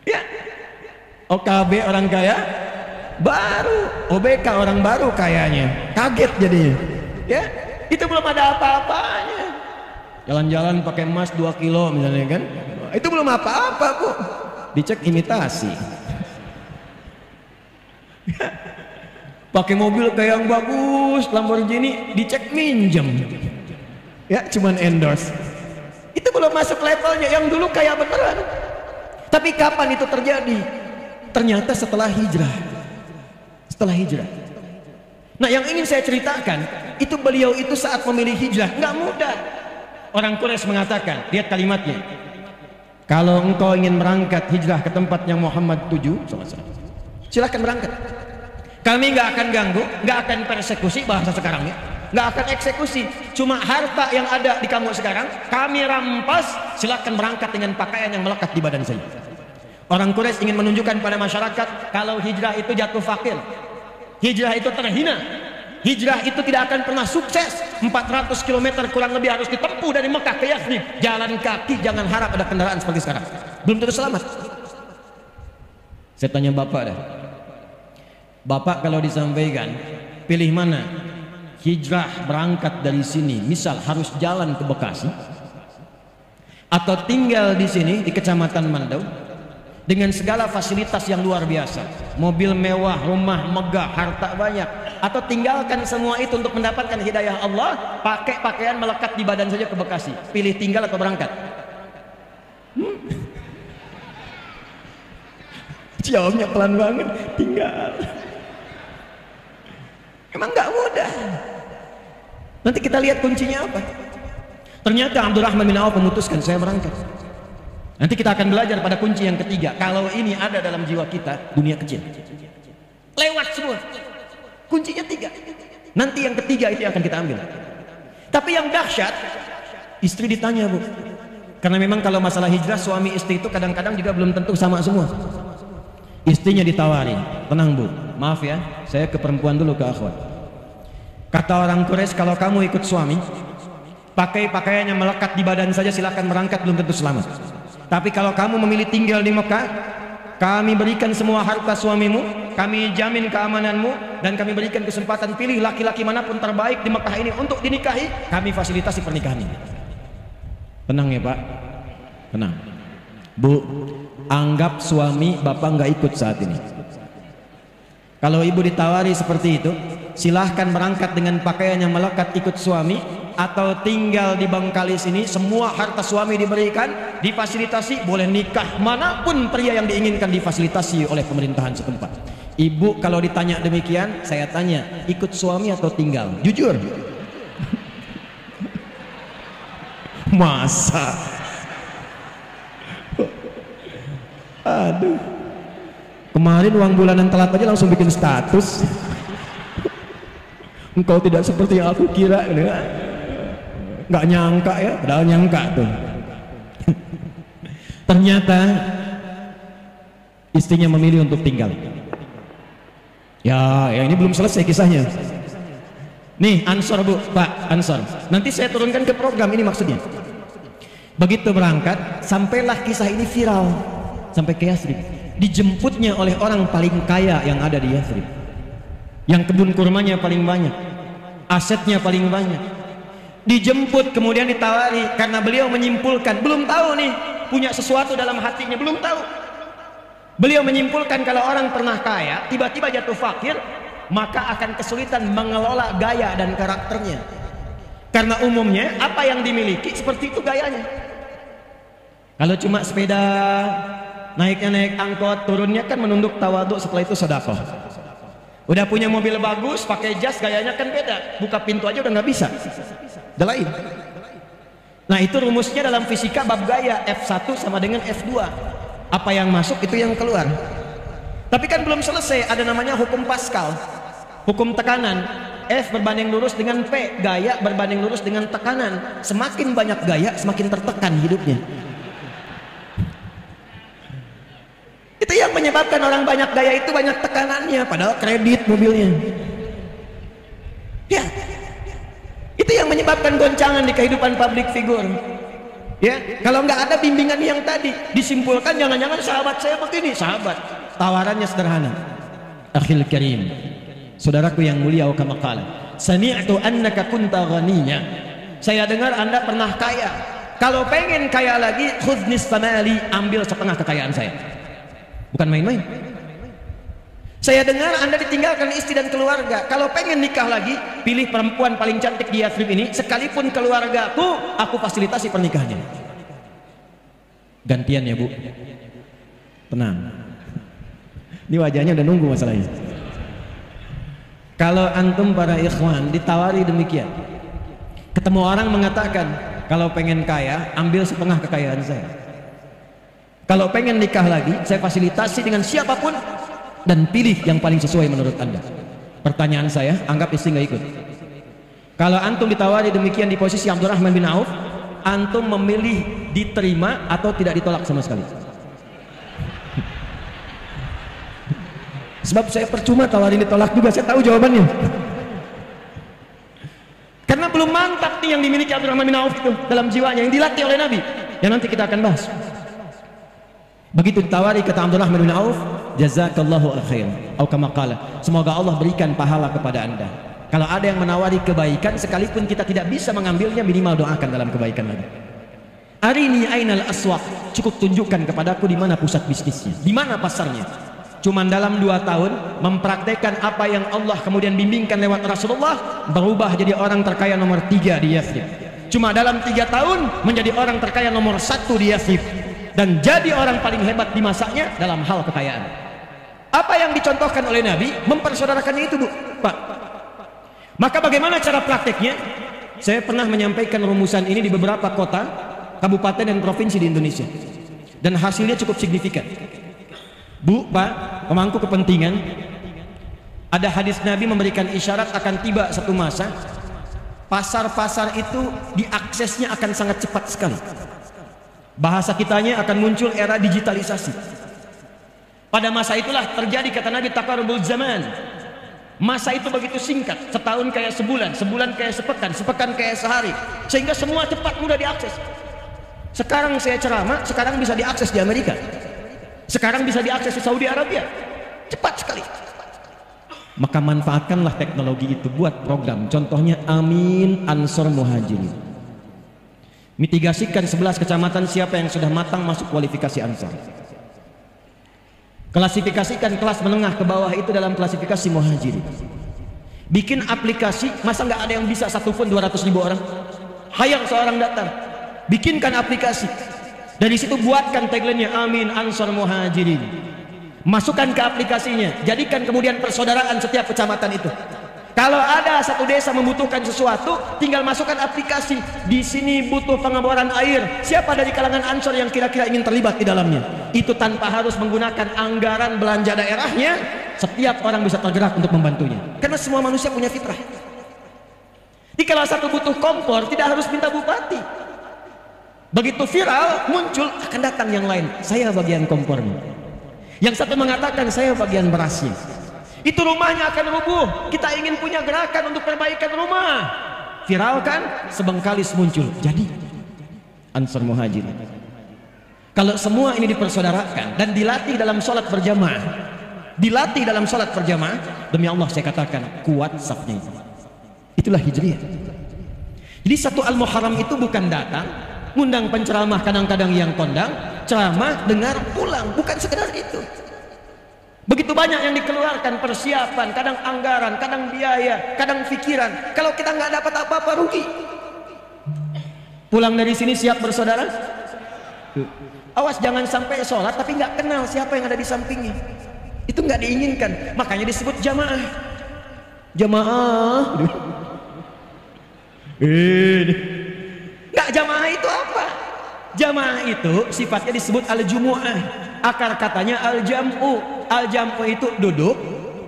Ya, OKB orang kaya, baru OBK orang baru kayanya, kaget jadinya. Ya, itu belum ada apa-apanya. Jalan-jalan pakai emas 2 kilo misalnya kan, itu belum apa-apa Bu. Dicek imitasi. Ya. Pakai mobil kayak yang bagus, Lamborghini, dicek minjem. Ya, cuman endorse. Itu belum masuk levelnya, yang dulu kaya beneran. Tapi kapan itu terjadi? Ternyata setelah hijrah. Setelah hijrah. Nah, yang ingin saya ceritakan, itu beliau itu saat memilih hijrah, nggak mudah. Orang Quraisy mengatakan, lihat kalimatnya. Kalau engkau ingin berangkat hijrah ke tempat yang Muhammad tuju, silakan berangkat. Kami nggak akan ganggu, nggak akan persekusi, bahasa sekarangnya, nggak akan eksekusi. Cuma harta yang ada di kamu sekarang kami rampas. Silakan berangkat dengan pakaian yang melekat di badan saya. Orang Quraisy ingin menunjukkan pada masyarakat kalau hijrah itu jatuh fakir, hijrah itu terhina, hijrah itu tidak akan pernah sukses. 400 km kurang lebih harus ditempuh dari Mekah ke Yathrib, jalan kaki, jangan harap ada kendaraan seperti sekarang, belum tentu selamat. Saya tanya bapak dah, bapak kalau disampaikan pilih mana? Hijrah berangkat dari sini, misal harus jalan ke Bekasi, atau tinggal di sini di Kecamatan Mandau dengan segala fasilitas yang luar biasa, mobil mewah, rumah megah, harta banyak, atau tinggalkan semua itu untuk mendapatkan hidayah Allah, pakai pakaian melekat di badan saja ke Bekasi. Pilih tinggal atau berangkat? Jawabnya pelan banget, tinggal. Emang nggak mudah. Nanti kita lihat kuncinya apa. Ternyata Abdurrahman bin Auf memutuskan, saya berangkat. Nanti kita akan belajar pada kunci yang ketiga. Kalau ini ada dalam jiwa kita, dunia kecil lewat semua. Kuncinya 3. Nanti yang ketiga itu yang akan kita ambil. Tapi yang dahsyat, istri ditanya, Bu. Karena memang kalau masalah hijrah, suami istri itu kadang-kadang juga belum tentu sama semua. Istrinya ditawarin, tenang Bu, maaf ya, saya ke perempuan dulu, ke akhwat. Kata orang Quraisy, kalau kamu ikut suami, pakai pakaian yang melekat di badan saja, silakan berangkat, belum tentu selamat. Tapi kalau kamu memilih tinggal di Mekah, kami berikan semua harta suamimu, kami jamin keamananmu, dan kami berikan kesempatan pilih laki-laki manapun terbaik di Mekah ini untuk dinikahi, kami fasilitasi pernikahan ini. Tenang ya Pak, tenang Bu, anggap suami Bapak nggak ikut saat ini. Kalau ibu ditawari seperti itu, silahkan berangkat dengan pakaian yang melekat ikut suami, atau tinggal di Bangkalis ini, semua harta suami diberikan, difasilitasi, boleh nikah manapun pria yang diinginkan, difasilitasi oleh pemerintahan setempat. Ibu kalau ditanya demikian, saya tanya, ikut suami atau tinggal? Jujur. Masa? Aduh, kemarin uang bulanan telat aja langsung bikin status. Engkau tidak seperti yang aku kira. Nggak nyangka ya, padahal nyangka tuh. Ternyata istrinya memilih untuk tinggal. Ya ini belum selesai kisahnya. Nih Ansor Bu, Pak Ansor, nanti saya turunkan ke program ini maksudnya. Begitu berangkat, sampailah kisah ini viral sampai ke Yathrib. Dijemputnya oleh orang paling kaya yang ada di Yathrib, yang kebun kurmanya paling banyak, asetnya paling banyak. Dijemput, kemudian ditawari, karena beliau menyimpulkan, belum tahu nih, punya sesuatu dalam hatinya, belum tahu. Beliau menyimpulkan kalau orang pernah kaya, tiba-tiba jatuh fakir, maka akan kesulitan mengelola gaya dan karakternya. Karena umumnya apa yang dimiliki seperti itu gayanya. Kalau cuma sepeda, naiknya naik angkot, turunnya kan menunduk tawaduk, setelah itu sedekah. Udah punya mobil bagus, pakai jas, gayanya kan beda, buka pintu aja udah nggak bisa, udah lain. Nah itu rumusnya dalam fisika bab gaya, F1 sama dengan F2, apa yang masuk itu yang keluar. Tapi kan belum selesai, ada namanya hukum Pascal, hukum tekanan. F berbanding lurus dengan P, gaya berbanding lurus dengan tekanan. Semakin banyak gaya, semakin tertekan hidupnya. Itu yang menyebabkan orang banyak gaya itu banyak tekanannya, padahal kredit mobilnya. Ya, itu yang menyebabkan goncangan di kehidupan public figure. Ya, kalau nggak ada bimbingan yang tadi, disimpulkan jangan-jangan sahabat saya begini. Sahabat, tawarannya sederhana. Akhil karim, saudaraku yang mulia, kama qala, sami'tu annaka kunta ghaniyya. Saya dengar Anda pernah kaya. Kalau pengen kaya lagi, khudh nisfa mali, ambil setengah kekayaan saya. Bukan main-main. Saya dengar Anda ditinggalkan istri dan keluarga. Kalau pengen nikah lagi, pilih perempuan paling cantik di Yathrib ini, sekalipun keluargaku, aku fasilitasi pernikahannya. Gantian ya Bu. Tenang. Ini wajahnya udah nunggu masalahnya. Kalau antum para ikhwan ditawari demikian, ketemu orang mengatakan, kalau pengen kaya, ambil setengah kekayaan saya. Kalau pengen nikah lagi, saya fasilitasi dengan siapapun, dan pilih yang paling sesuai menurut Anda. Pertanyaan saya, anggap istri nggak ikut. Kalau antum ditawari demikian di posisi Abdurrahman bin Auf, antum memilih diterima atau tidak ditolak sama sekali? Sebab saya percuma tawarin ditolak juga, saya tahu jawabannya. Karena belum mantap nih yang dimiliki Abdurrahman bin Auf itu dalam jiwanya, yang dilatih oleh Nabi, yang nanti kita akan bahas. Begitu ditawari, kata Abdurrahman bin Auf, jazakallahu khairan, Atau kama qala, semoga Allah berikan pahala kepada anda. Kalau ada yang menawari kebaikan, sekalipun kita tidak bisa mengambilnya, minimal doakan dalam kebaikan lagi. Arini ainal aswaq, cukup tunjukkan kepadaku di mana pusat bisnisnya, di mana pasarnya. Cuman dalam 2 tahun mempraktekkan apa yang Allah kemudian bimbingkan lewat Rasulullah, berubah jadi orang terkaya nomor 3 di Yathrib. Cuma dalam 3 tahun menjadi orang terkaya nomor 1 di Yathrib, dan jadi orang paling hebat di masanya dalam hal kekayaan. Apa yang dicontohkan oleh Nabi, mempersaudarakannya itu, Bu, Pak. Maka bagaimana cara prakteknya? Saya pernah menyampaikan rumusan ini di beberapa kota, kabupaten dan provinsi di Indonesia, dan hasilnya cukup signifikan. Bu, Pak, pemangku kepentingan, ada hadis Nabi memberikan isyarat akan tiba satu masa pasar-pasar itu diaksesnya akan sangat cepat sekali. Bahasa kitanya akan muncul era digitalisasi. Pada masa itulah terjadi, kata Nabi, taqarrubul zaman. Masa itu begitu singkat, setahun kayak sebulan, sebulan kayak sepekan, sepekan kayak sehari, sehingga semua cepat mudah diakses. Sekarang saya ceramah, sekarang bisa diakses di Amerika, sekarang bisa diakses di Saudi Arabia, cepat sekali. Maka manfaatkanlah teknologi itu buat program. Contohnya Amin Ansor Muhajirin. Mitigasikan 11 kecamatan siapa yang sudah matang masuk kualifikasi Ansor. Klasifikasikan kelas menengah ke bawah itu dalam klasifikasi Muhajirin. Bikin aplikasi, masa nggak ada yang bisa satupun 200.000 orang? Hayang seorang datang, bikinkan aplikasi. Dari situ buatkan tagline-nya Amin Ansor Muhajirin. Masukkan ke aplikasinya, jadikan kemudian persaudaraan setiap kecamatan itu. Kalau ada satu desa membutuhkan sesuatu, tinggal masukkan aplikasi. Di sini butuh pengeboran air. Siapa dari kalangan Ansor yang kira-kira ingin terlibat di dalamnya? Itu tanpa harus menggunakan anggaran belanja daerahnya. Setiap orang bisa tergerak untuk membantunya. Karena semua manusia punya fitrah. Jadi kalau satu butuh kompor, tidak harus minta bupati. Begitu viral, muncul, akan datang yang lain. Saya bagian kompornya. Yang satu mengatakan, saya bagian berasnya. Itu rumahnya akan rubuh. Kita ingin punya gerakan untuk perbaikan rumah. Viral kan? Sebengkalis muncul. Jadi Ansor Muhajirin. Kalau semua ini dipersaudarakan dan dilatih dalam sholat berjamaah, dilatih dalam sholat berjamaah, demi Allah saya katakan kuat safnya itu. Itulah hijriyah. Jadi satu Al-Muharram itu bukan datang, ngundang penceramah kadang-kadang yang kondang, ceramah, dengar, pulang, bukan sekedar itu. Begitu banyak yang dikeluarkan, persiapan, kadang anggaran, kadang biaya, kadang pikiran. Kalau kita nggak dapat apa-apa, rugi. Pulang dari sini siap bersaudara? Awas jangan sampai sholat tapi nggak kenal siapa yang ada di sampingnya. Itu nggak diinginkan. Makanya disebut jamaah. Jamaah. Nggak, jamaah itu apa? Jamaah itu sifatnya disebut al-jumu'ah. Akar katanya al-jam'u. Al-jam'u itu duduk,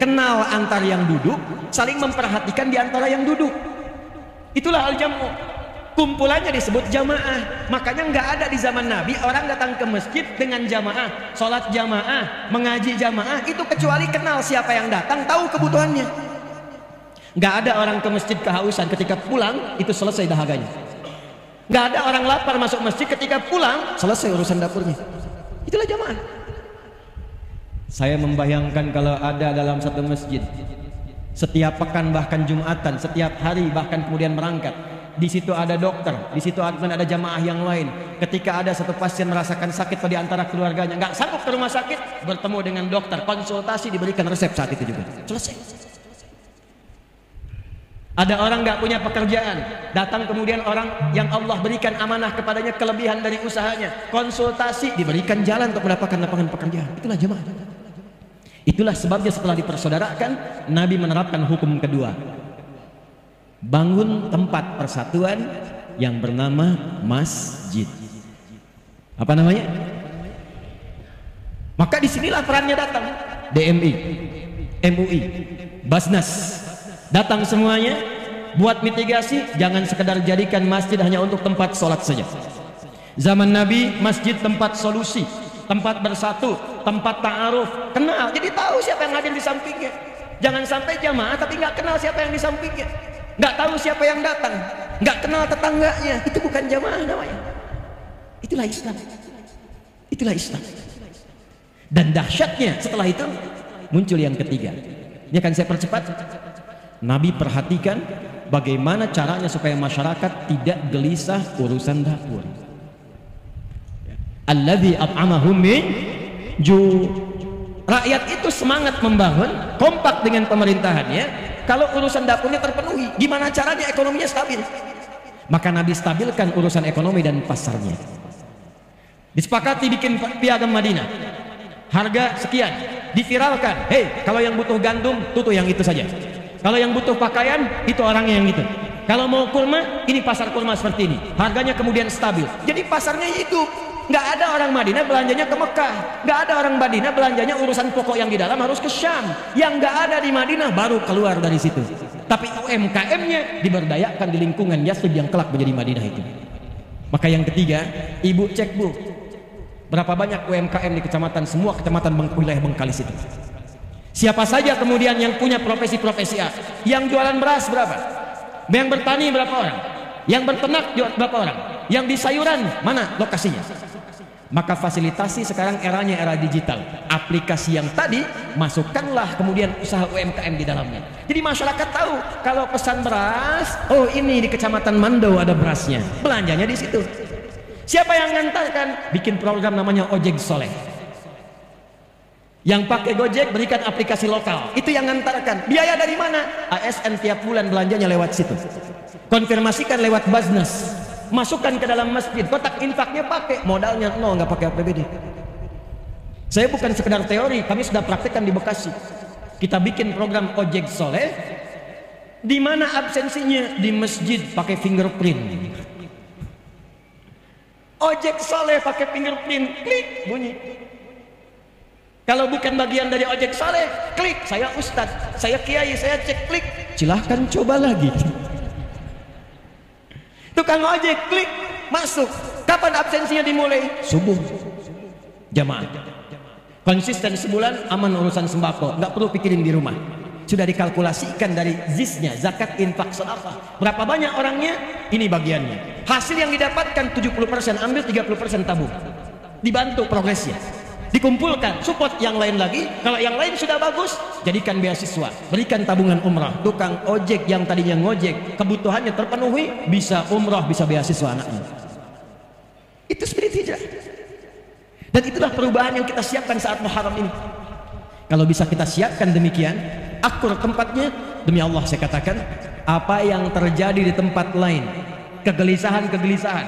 kenal antar yang duduk, saling memperhatikan di antara yang duduk. Itulah al-jam'u. Kumpulannya disebut jamaah. Makanya nggak ada di zaman Nabi orang datang ke masjid dengan jamaah, sholat jamaah, mengaji jamaah, itu kecuali kenal siapa yang datang, tahu kebutuhannya. Nggak ada orang ke masjid kehausan, ketika pulang itu selesai dahaganya. Nggak ada orang lapar masuk masjid, ketika pulang selesai urusan dapurnya. Itulah jamaah. Saya membayangkan kalau ada dalam satu masjid setiap pekan bahkan Jumatan, setiap hari bahkan kemudian berangkat, di situ ada dokter, di situ ada jamaah yang lain. Ketika ada satu pasien merasakan sakit di antara keluarganya, nggak sanggup ke rumah sakit, bertemu dengan dokter, konsultasi, diberikan resep saat itu juga. Selesai. Ada orang nggak punya pekerjaan, datang kemudian orang yang Allah berikan amanah kepadanya kelebihan dari usahanya, konsultasi, diberikan jalan untuk mendapatkan lapangan pekerjaan. Itulah jamaah. Itulah sebabnya setelah dipersaudarakan, Nabi menerapkan hukum kedua. Bangun tempat persatuan yang bernama masjid. Apa namanya? Maka disinilah perannya datang. DMI, MUI, Basnas. Datang semuanya buat mitigasi. Jangan sekedar jadikan masjid hanya untuk tempat sholat saja. Zaman Nabi masjid tempat solusi, tempat bersatu, tempat ta'aruf, kenal, jadi tahu siapa yang hadir di sampingnya. Jangan sampai jamaah tapi nggak kenal siapa yang di sampingnya, nggak tahu siapa yang datang, nggak kenal tetangganya. Itu bukan jamaah namanya. Itulah Islam. Itulah Islam. Dan dahsyatnya setelah itu muncul yang ketiga. Ini akan saya percepat. Nabi perhatikan bagaimana caranya supaya masyarakat tidak gelisah urusan dapur. Alladzi at'amahum min ju'. Rakyat itu semangat membangun, kompak dengan pemerintahannya. Kalau urusan dapurnya terpenuhi, gimana caranya ekonominya stabil? Maka Nabi stabilkan urusan ekonomi dan pasarnya. Disepakati bikin piagam Madinah, harga sekian, diviralkan. Hei, kalau yang butuh gandum, tutup yang itu saja. Kalau yang butuh pakaian, itu orangnya yang itu. Kalau mau kurma, ini pasar kurma seperti ini. Harganya kemudian stabil. Jadi pasarnya hidup. Nggak ada orang Madinah belanjanya ke Mekah. Nggak ada orang Madinah belanjanya urusan pokok yang di dalam harus ke Syam. Yang nggak ada di Madinah baru keluar dari situ. Tapi UMKM-nya diberdayakan di lingkungan Yathrib yang kelak menjadi Madinah itu. Maka yang ketiga, ibu cek bu, berapa banyak UMKM di kecamatan, semua kecamatan wilayah Bengkalis itu. Siapa saja kemudian yang punya profesi-profesi A. Yang jualan beras berapa? Yang bertani berapa orang? Yang berternak berapa orang? Yang di sayuran mana lokasinya? Maka fasilitasi sekarang eranya era digital. Aplikasi yang tadi masukkanlah kemudian usaha UMKM di dalamnya. Jadi masyarakat tahu kalau pesan beras, oh ini di kecamatan Mando ada berasnya, belanjanya di situ. Siapa yang ngantarkan? Bikin program namanya Ojek Soleh. Yang pakai Gojek berikan aplikasi lokal, itu yang ngantarkan. Biaya dari mana? ASN tiap bulan belanjanya lewat situ. Konfirmasikan lewat Baznas. Masukkan ke dalam masjid, kotak infaknya pakai, modalnya nol, nggak pakai APBD. Saya bukan sekedar teori, kami sudah praktekkan di Bekasi. Kita bikin program Ojek Soleh, di mana absensinya di masjid pakai fingerprint. Ojek Soleh pakai fingerprint, klik bunyi. Kalau bukan bagian dari Ojek Soleh, klik. Saya ustadz, saya kiai, saya cek, klik. Silahkan coba lagi. Tukang ojek klik masuk. Kapan absensinya dimulai? Subuh. Jamaah. Konsisten sebulan aman urusan sembako, nggak perlu pikirin di rumah. Sudah dikalkulasikan dari zisnya, zakat, infak, sedekah. Berapa banyak orangnya? Ini bagiannya. Hasil yang didapatkan 70%, ambil 30% tabung. Dibantu progresnya. Dikumpulkan, support yang lain lagi. Kalau yang lain sudah bagus, jadikan beasiswa, berikan tabungan umrah. Tukang ojek yang tadinya ngojek, kebutuhannya terpenuhi, bisa umrah, bisa beasiswa anaknya. Itu spirit hijrah. Dan itulah perubahan yang kita siapkan saat Muharram ini. Kalau bisa kita siapkan demikian, akur tempatnya, demi Allah saya katakan, apa yang terjadi di tempat lain, kegelisahan-kegelisahan,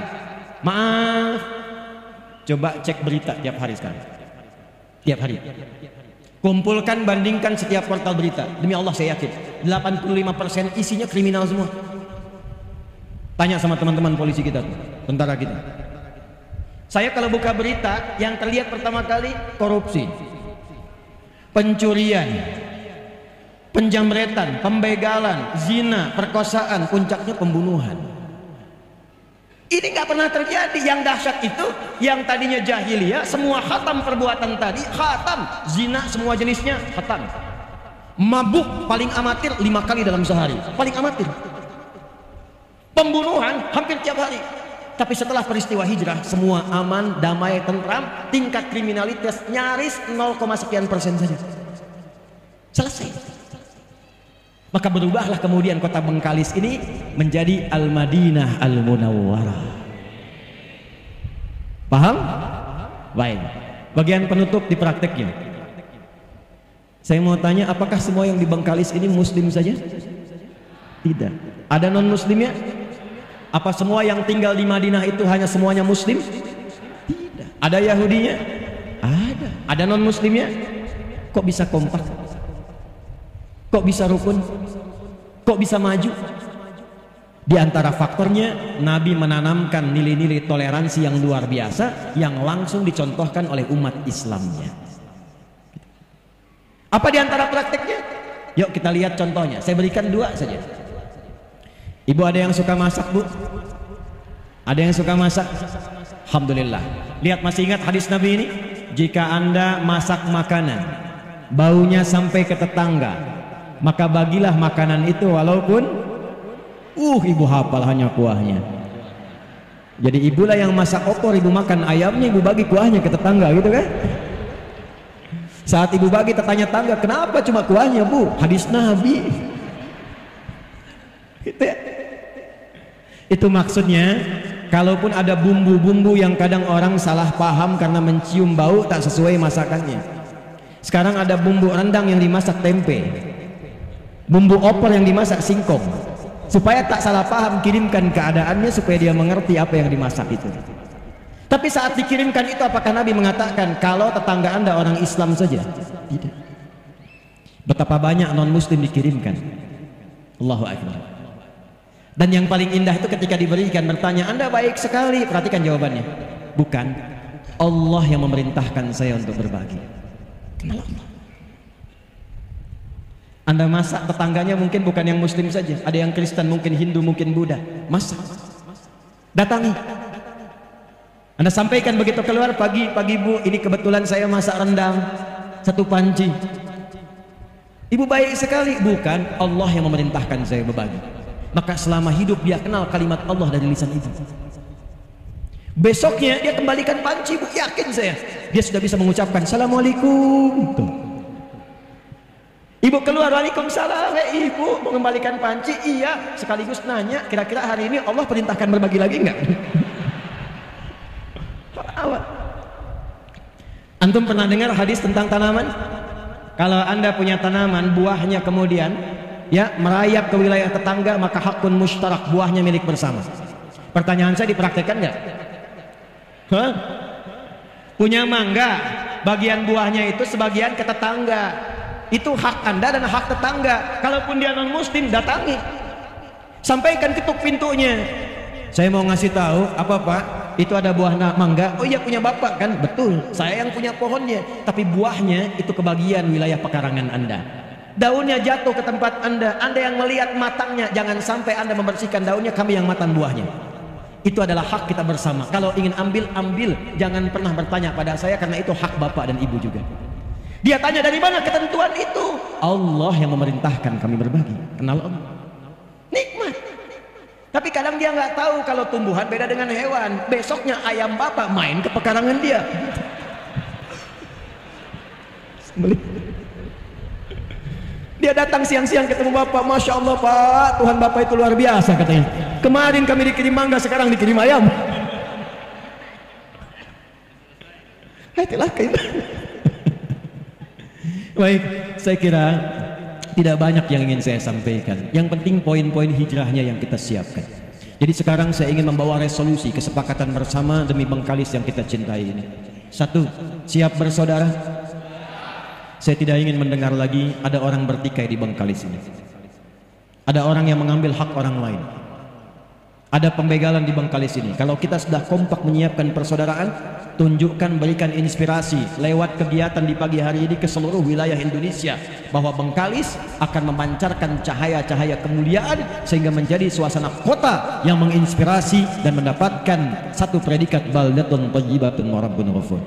maaf, coba cek berita tiap hari sekarang. Tiap hari kumpulkan, bandingkan setiap portal berita, demi Allah saya yakin 85% isinya kriminal semua. Tanya sama teman-teman polisi kita, tentara kita. Saya kalau buka berita, yang terlihat pertama kali korupsi, pencurian, penjamretan, pembegalan, zina, perkosaan, puncaknya pembunuhan. Ini nggak pernah terjadi. Yang dahsyat itu, yang tadinya jahiliyah, semua khatam perbuatan tadi, khatam. Zina semua jenisnya, khatam. Mabuk paling amatir 5 kali dalam sehari, paling amatir. Pembunuhan hampir tiap hari. Tapi setelah peristiwa hijrah, semua aman, damai, tentram. Tingkat kriminalitas nyaris 0,sekian% saja. Selesai. Maka berubahlah kemudian kota Bengkalis ini menjadi Al-Madinah Al-Munawwarah. Paham? Baik. Bagian penutup di prakteknya. Saya mau tanya, apakah semua yang di Bengkalis ini muslim saja? Tidak. Ada non-muslimnya? Apa semua yang tinggal di Madinah itu hanya semuanya muslim? Tidak. Ada Yahudinya? Ada. Ada non-muslimnya? Kok bisa kompak? Kok bisa rukun? Kok bisa maju? Di antara faktornya, Nabi menanamkan nilai-nilai toleransi yang luar biasa yang langsung dicontohkan oleh umat Islamnya. Apa di antara prakteknya? Yuk kita lihat contohnya. Saya berikan 2 saja. Ibu ada yang suka masak, Bu? Ada yang suka masak? Alhamdulillah. Lihat, masih ingat hadis Nabi ini? Jika Anda masak makanan, baunya sampai ke tetangga, maka bagilah makanan itu walaupun ibu hafal hanya kuahnya. Jadi ibulah yang masak opor, ibu makan ayamnya, ibu bagi kuahnya ke tetangga, gitu kan? Saat ibu bagi tetangga, kenapa cuma kuahnya bu? Hadis Nabi. Gitu ya. Itu maksudnya, kalaupun ada bumbu-bumbu yang kadang orang salah paham karena mencium bau tak sesuai masakannya. Sekarang ada bumbu rendang yang dimasak tempe, bumbu opor yang dimasak singkong. Supaya tak salah paham, kirimkan keadaannya supaya dia mengerti apa yang dimasak itu. Tapi saat dikirimkan itu, apakah Nabi mengatakan kalau tetangga Anda orang Islam saja? Tidak. Betapa banyak non muslim dikirimkan. Allahu Akbar. Dan yang paling indah itu ketika diberikan, bertanya, Anda baik sekali. Perhatikan jawabannya. Bukan, Allah yang memerintahkan saya untuk berbagi. Kenal Allah. Anda masak, tetangganya mungkin bukan yang muslim saja, ada yang Kristen, mungkin Hindu, mungkin Buddha. Masak, datangi. Anda sampaikan begitu keluar, pagi bu, ini kebetulan saya masak rendang 1 panci. Ibu baik sekali. Bukan, Allah yang memerintahkan saya berbagi. Maka selama hidup dia kenal kalimat Allah dari lisan ibu. Besoknya dia kembalikan panci, bu, yakin saya dia sudah bisa mengucapkan Assalamualaikum. Tuh. Ibu keluar, Waalaikumsalam. Ibu mau mengembalikan panci? Iya. Sekaligus nanya, kira-kira hari ini Allah perintahkan berbagi lagi enggak? Antum pernah dengar hadis tentang tanaman? Kalau Anda punya tanaman, buahnya kemudian ya merayap ke wilayah tetangga, maka hakun mustarak, buahnya milik bersama. Pertanyaan saya, dipraktekkan nggak? Hah? Punya mangga, bagian buahnya itu sebagian ke tetangga. Itu hak Anda dan hak tetangga. Kalaupun dia non muslim, datangi, sampaikan, ketuk pintunya. Saya mau ngasih tahu, apa Pak? Itu ada buah mangga. Oh iya, punya Bapak kan? Betul, saya yang punya pohonnya. Tapi buahnya itu kebagian wilayah pekarangan Anda. Daunnya jatuh ke tempat Anda. Anda yang melihat matangnya. Jangan sampai Anda membersihkan daunnya, kami yang matang buahnya. Itu adalah hak kita bersama. Kalau ingin ambil, ambil. Jangan pernah bertanya pada saya, karena itu hak Bapak dan Ibu juga. Dia tanya, dari mana ketentuan itu? Allah yang memerintahkan kami berbagi. Kenal Allah. Nikmat. Tapi kadang dia nggak tahu kalau tumbuhan beda dengan hewan. Besoknya ayam Bapak main ke pekarangan dia. Dia datang siang-siang ketemu Bapak. Masya Allah Pak, Tuhan Bapak itu luar biasa katanya. Kemarin kami dikirim mangga, sekarang dikirim ayam. Itulah keindahan. Baik, saya kira tidak banyak yang ingin saya sampaikan. Yang penting poin-poin hijrahnya yang kita siapkan. Jadi sekarang saya ingin membawa resolusi kesepakatan bersama demi Bengkalis yang kita cintai ini. 1, siap bersaudara? Saya tidak ingin mendengar lagi ada orang bertikai di Bengkalis ini. Ada orang yang mengambil hak orang lain. Ada pembegalan di Bengkalis ini. Kalau kita sudah kompak menyiapkan persaudaraan, tunjukkan, berikan inspirasi lewat kegiatan di pagi hari ini ke seluruh wilayah Indonesia, bahwa Bengkalis akan memancarkan cahaya-cahaya kemuliaan sehingga menjadi suasana kota yang menginspirasi dan mendapatkan satu predikat baldatun thayyibatun wa rabbun ghafur.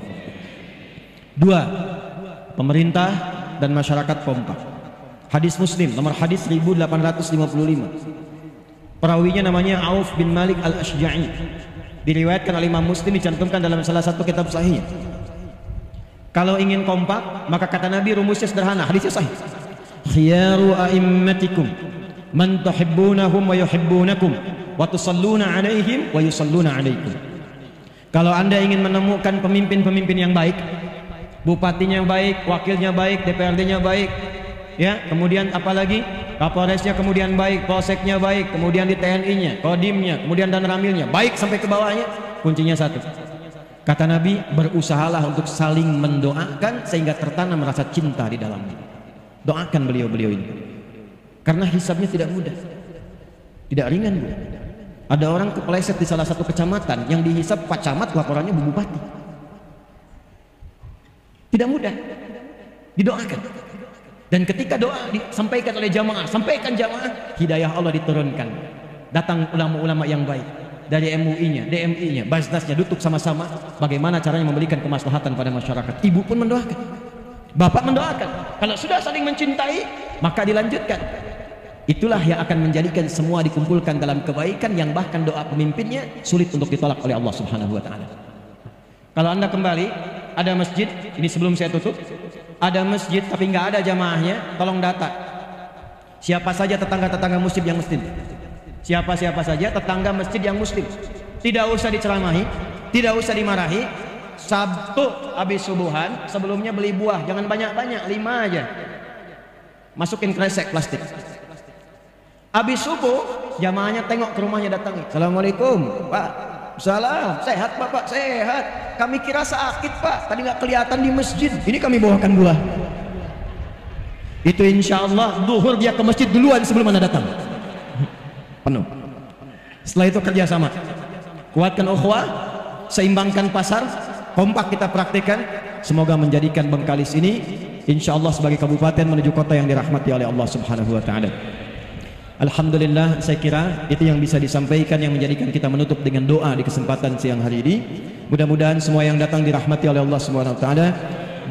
2, pemerintah dan masyarakat kompak. Hadis Muslim nomor hadis 1855. Perawinya namanya Auf bin Malik al-Ashja'i. Diriwayatkan oleh Imam Muslim, dicantumkan dalam salah satu kitab sahih. Kalau ingin kompak, maka kata Nabi rumusnya sederhana, hadisnya sahih. Khiyaru a'immatikum man tuhibbunahum wa yuhibbunakum wa tusalluna 'alaihim wa yusalluna 'alaikum. Kalau Anda ingin menemukan pemimpin-pemimpin yang baik, bupatinya baik, wakilnya baik, DPRD-nya baik, ya, kemudian apalagi Kapolresnya kemudian baik, polseknya baik, kemudian di TNI-nya, Kodimnya, kemudian dan ramilnya baik sampai ke bawahnya, kuncinya 1. Kata Nabi, berusahalah untuk saling mendoakan sehingga tertanam rasa cinta di dalamnya. Doakan beliau-beliau ini, karena hisabnya tidak mudah, tidak ringan, Bu. Ada orang kepleset di salah satu kecamatan yang dihisab Pak Camat, laporannya Bu Bupati. Tidak mudah, didoakan. Dan ketika doa disampaikan oleh jamaah, sampaikan jamaah, hidayah Allah diturunkan. Datang ulama-ulama yang baik dari MUI-nya, DMI-nya, Basnasnya, duduk sama-sama bagaimana caranya memberikan kemaslahatan pada masyarakat. Ibu pun mendoakan, bapak mendoakan. Kalau sudah saling mencintai, maka dilanjutkan. Itulah yang akan menjadikan semua dikumpulkan dalam kebaikan, yang bahkan doa pemimpinnya sulit untuk ditolak oleh Allah Subhanahu wa taala. Kalau Anda kembali, ada masjid, ini sebelum saya tutup, ada masjid tapi nggak ada jamaahnya, tolong data. Siapa saja tetangga-tetangga muslim yang muslim. Siapa saja tetangga masjid yang muslim. Tidak usah diceramahi, tidak usah dimarahi. Sabtu habis subuhan, sebelumnya beli buah, jangan banyak-banyak, 5 aja. Masukin kresek plastik. Habis subuh, jamaahnya tengok ke rumahnya, datangi. Assalamualaikum, Pak. Salam. Sehat Bapak? Sehat. Kami kira sakit Pak, tadi nggak kelihatan di masjid. Ini kami bawakan buah. Itu insya Allah duhur dia ke masjid duluan sebelum Anda datang. Penuh. Setelah itu kerjasama. Kuatkan ukhuwah, seimbangkan pasar, kompak kita praktikkan. Semoga menjadikan Bengkalis ini insya Allah sebagai kabupaten menuju kota yang dirahmati oleh Allah Subhanahu wa taala. Alhamdulillah, saya kira itu yang bisa disampaikan yang menjadikan kita menutup dengan doa di kesempatan siang hari ini. Mudah-mudahan semua yang datang dirahmati oleh Allah Subhanahu wa taala,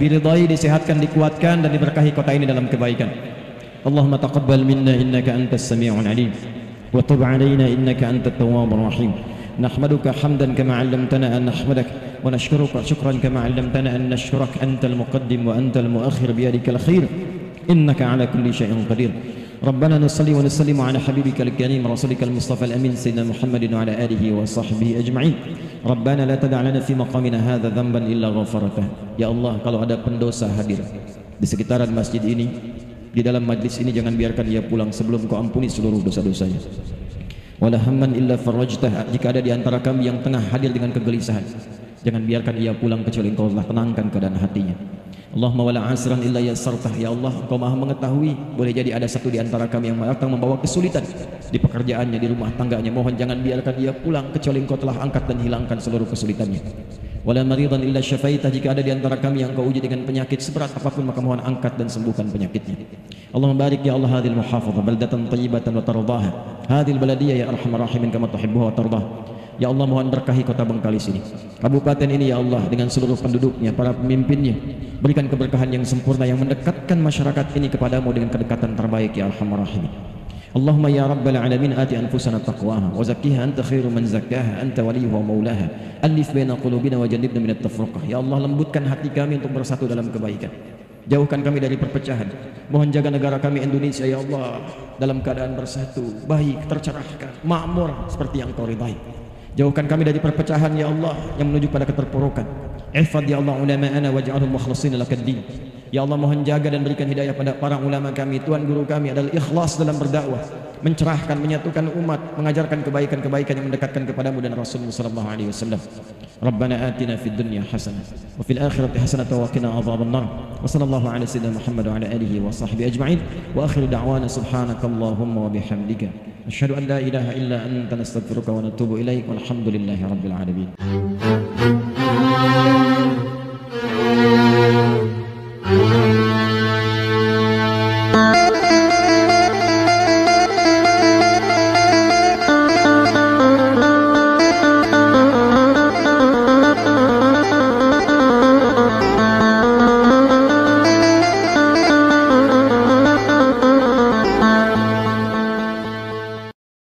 diridhai, disehatkan, dikuatkan dan diberkahi kota ini dalam kebaikan. Allahumma taqabbal minna innaka antas sami'ul alim wa tub 'alaina innaka antat tawwabur rahim. Nahmaduka hamdan kama 'allamtana an nahmadak wa nashkuruka syukran kama 'allamtana an nashkurak antal muqaddim wa antal muakhir bi yadikal khair innaka 'ala kulli syai'in qadir. ربنا نصلي ونسلم على حبيبك الكريم رسولك المصطفى الأمين سيدنا محمد وعلى آله وصحبه أجمعين. ربنا لا تدع لنا في مقامنا هذا ذنبا إلا غفرته. Ya Allah, kalau ada pendosa hadir di sekitaran masjid ini, di dalam majlis ini, jangan biarkan ia pulang sebelum Kau ampuni seluruh dosa-dosanya. Wala hamman illa farajtah. Jika ada di antara kami yang tengah hadir dengan kegelisahan, jangan biarkan ia pulang kecuali Engkau telah tenangkan keadaan hatinya. Allahumma wala asran illa yassartah. Ya Allah, Engkau Maha mengetahui, boleh jadi ada satu di antara kami yang datang membawa kesulitan di pekerjaannya, di rumah tangganya. Mohon jangan biarkan dia pulang kecuali Engkau telah angkat dan hilangkan seluruh kesulitannya. Wala maridan illa syafaitah. Jika ada di antara kami yang Engkau uji dengan penyakit seberat apapun, maka mohon angkat dan sembuhkan penyakitnya. Allahumma barik ya Allah hadhil muhafazah baldatan tayyibatan wa tardaha, hadhil baladiyah ya arhamar rahimin kama tuhibbuha wa tardah. Ya Allah, mohon berkahi kota Bengkalis ini, kabupaten ini ya Allah, dengan seluruh penduduknya, para pemimpinnya. Berikan keberkahan yang sempurna yang mendekatkan masyarakat ini kepadamu dengan kedekatan terbaik ya arhamar rahimin. Allahumma ya rabbal alamin ati anfusana taqwaha wa zakkiha anta khairu man zakkaha anta waliyuha wa maulaha alif baina qulubina wa jannibna minat tafruqah. Ya Allah, lembutkan hati kami untuk bersatu dalam kebaikan, jauhkan kami dari perpecahan. Mohon jaga negara kami Indonesia ya Allah dalam keadaan bersatu, baik, tercerahkan, makmur seperti yang Kau ridai. Jauhkan kami dari perpecahan ya Allah yang menuju pada keterpurukan. Ihfad ya Allah ulama'ana waj'alhum mukhlishina lakad-din. Ya Allah, mohon jaga dan berikan hidayah pada para ulama kami, tuan guru kami adalah ikhlas dalam berdakwah, mencerahkan, menyatukan umat, mengajarkan kebaikan-kebaikan yang mendekatkan kepadamu dan Rasulullah sallallahu alaihi wasallam. Rabbana atina fid dunya hasanah wa fil akhirati hasanah wa qina adzabannar. Wa sallallahu ala sayyidina Muhammad wa ala alihi wa sahbihi ajma'in. Wa akhiru da'wana subhanakallahumma wa bihamdika asyhadu an la ilaha illa anta nastaghfiruka wa natubu ilaik. Walhamdulillahi rabbil alamin.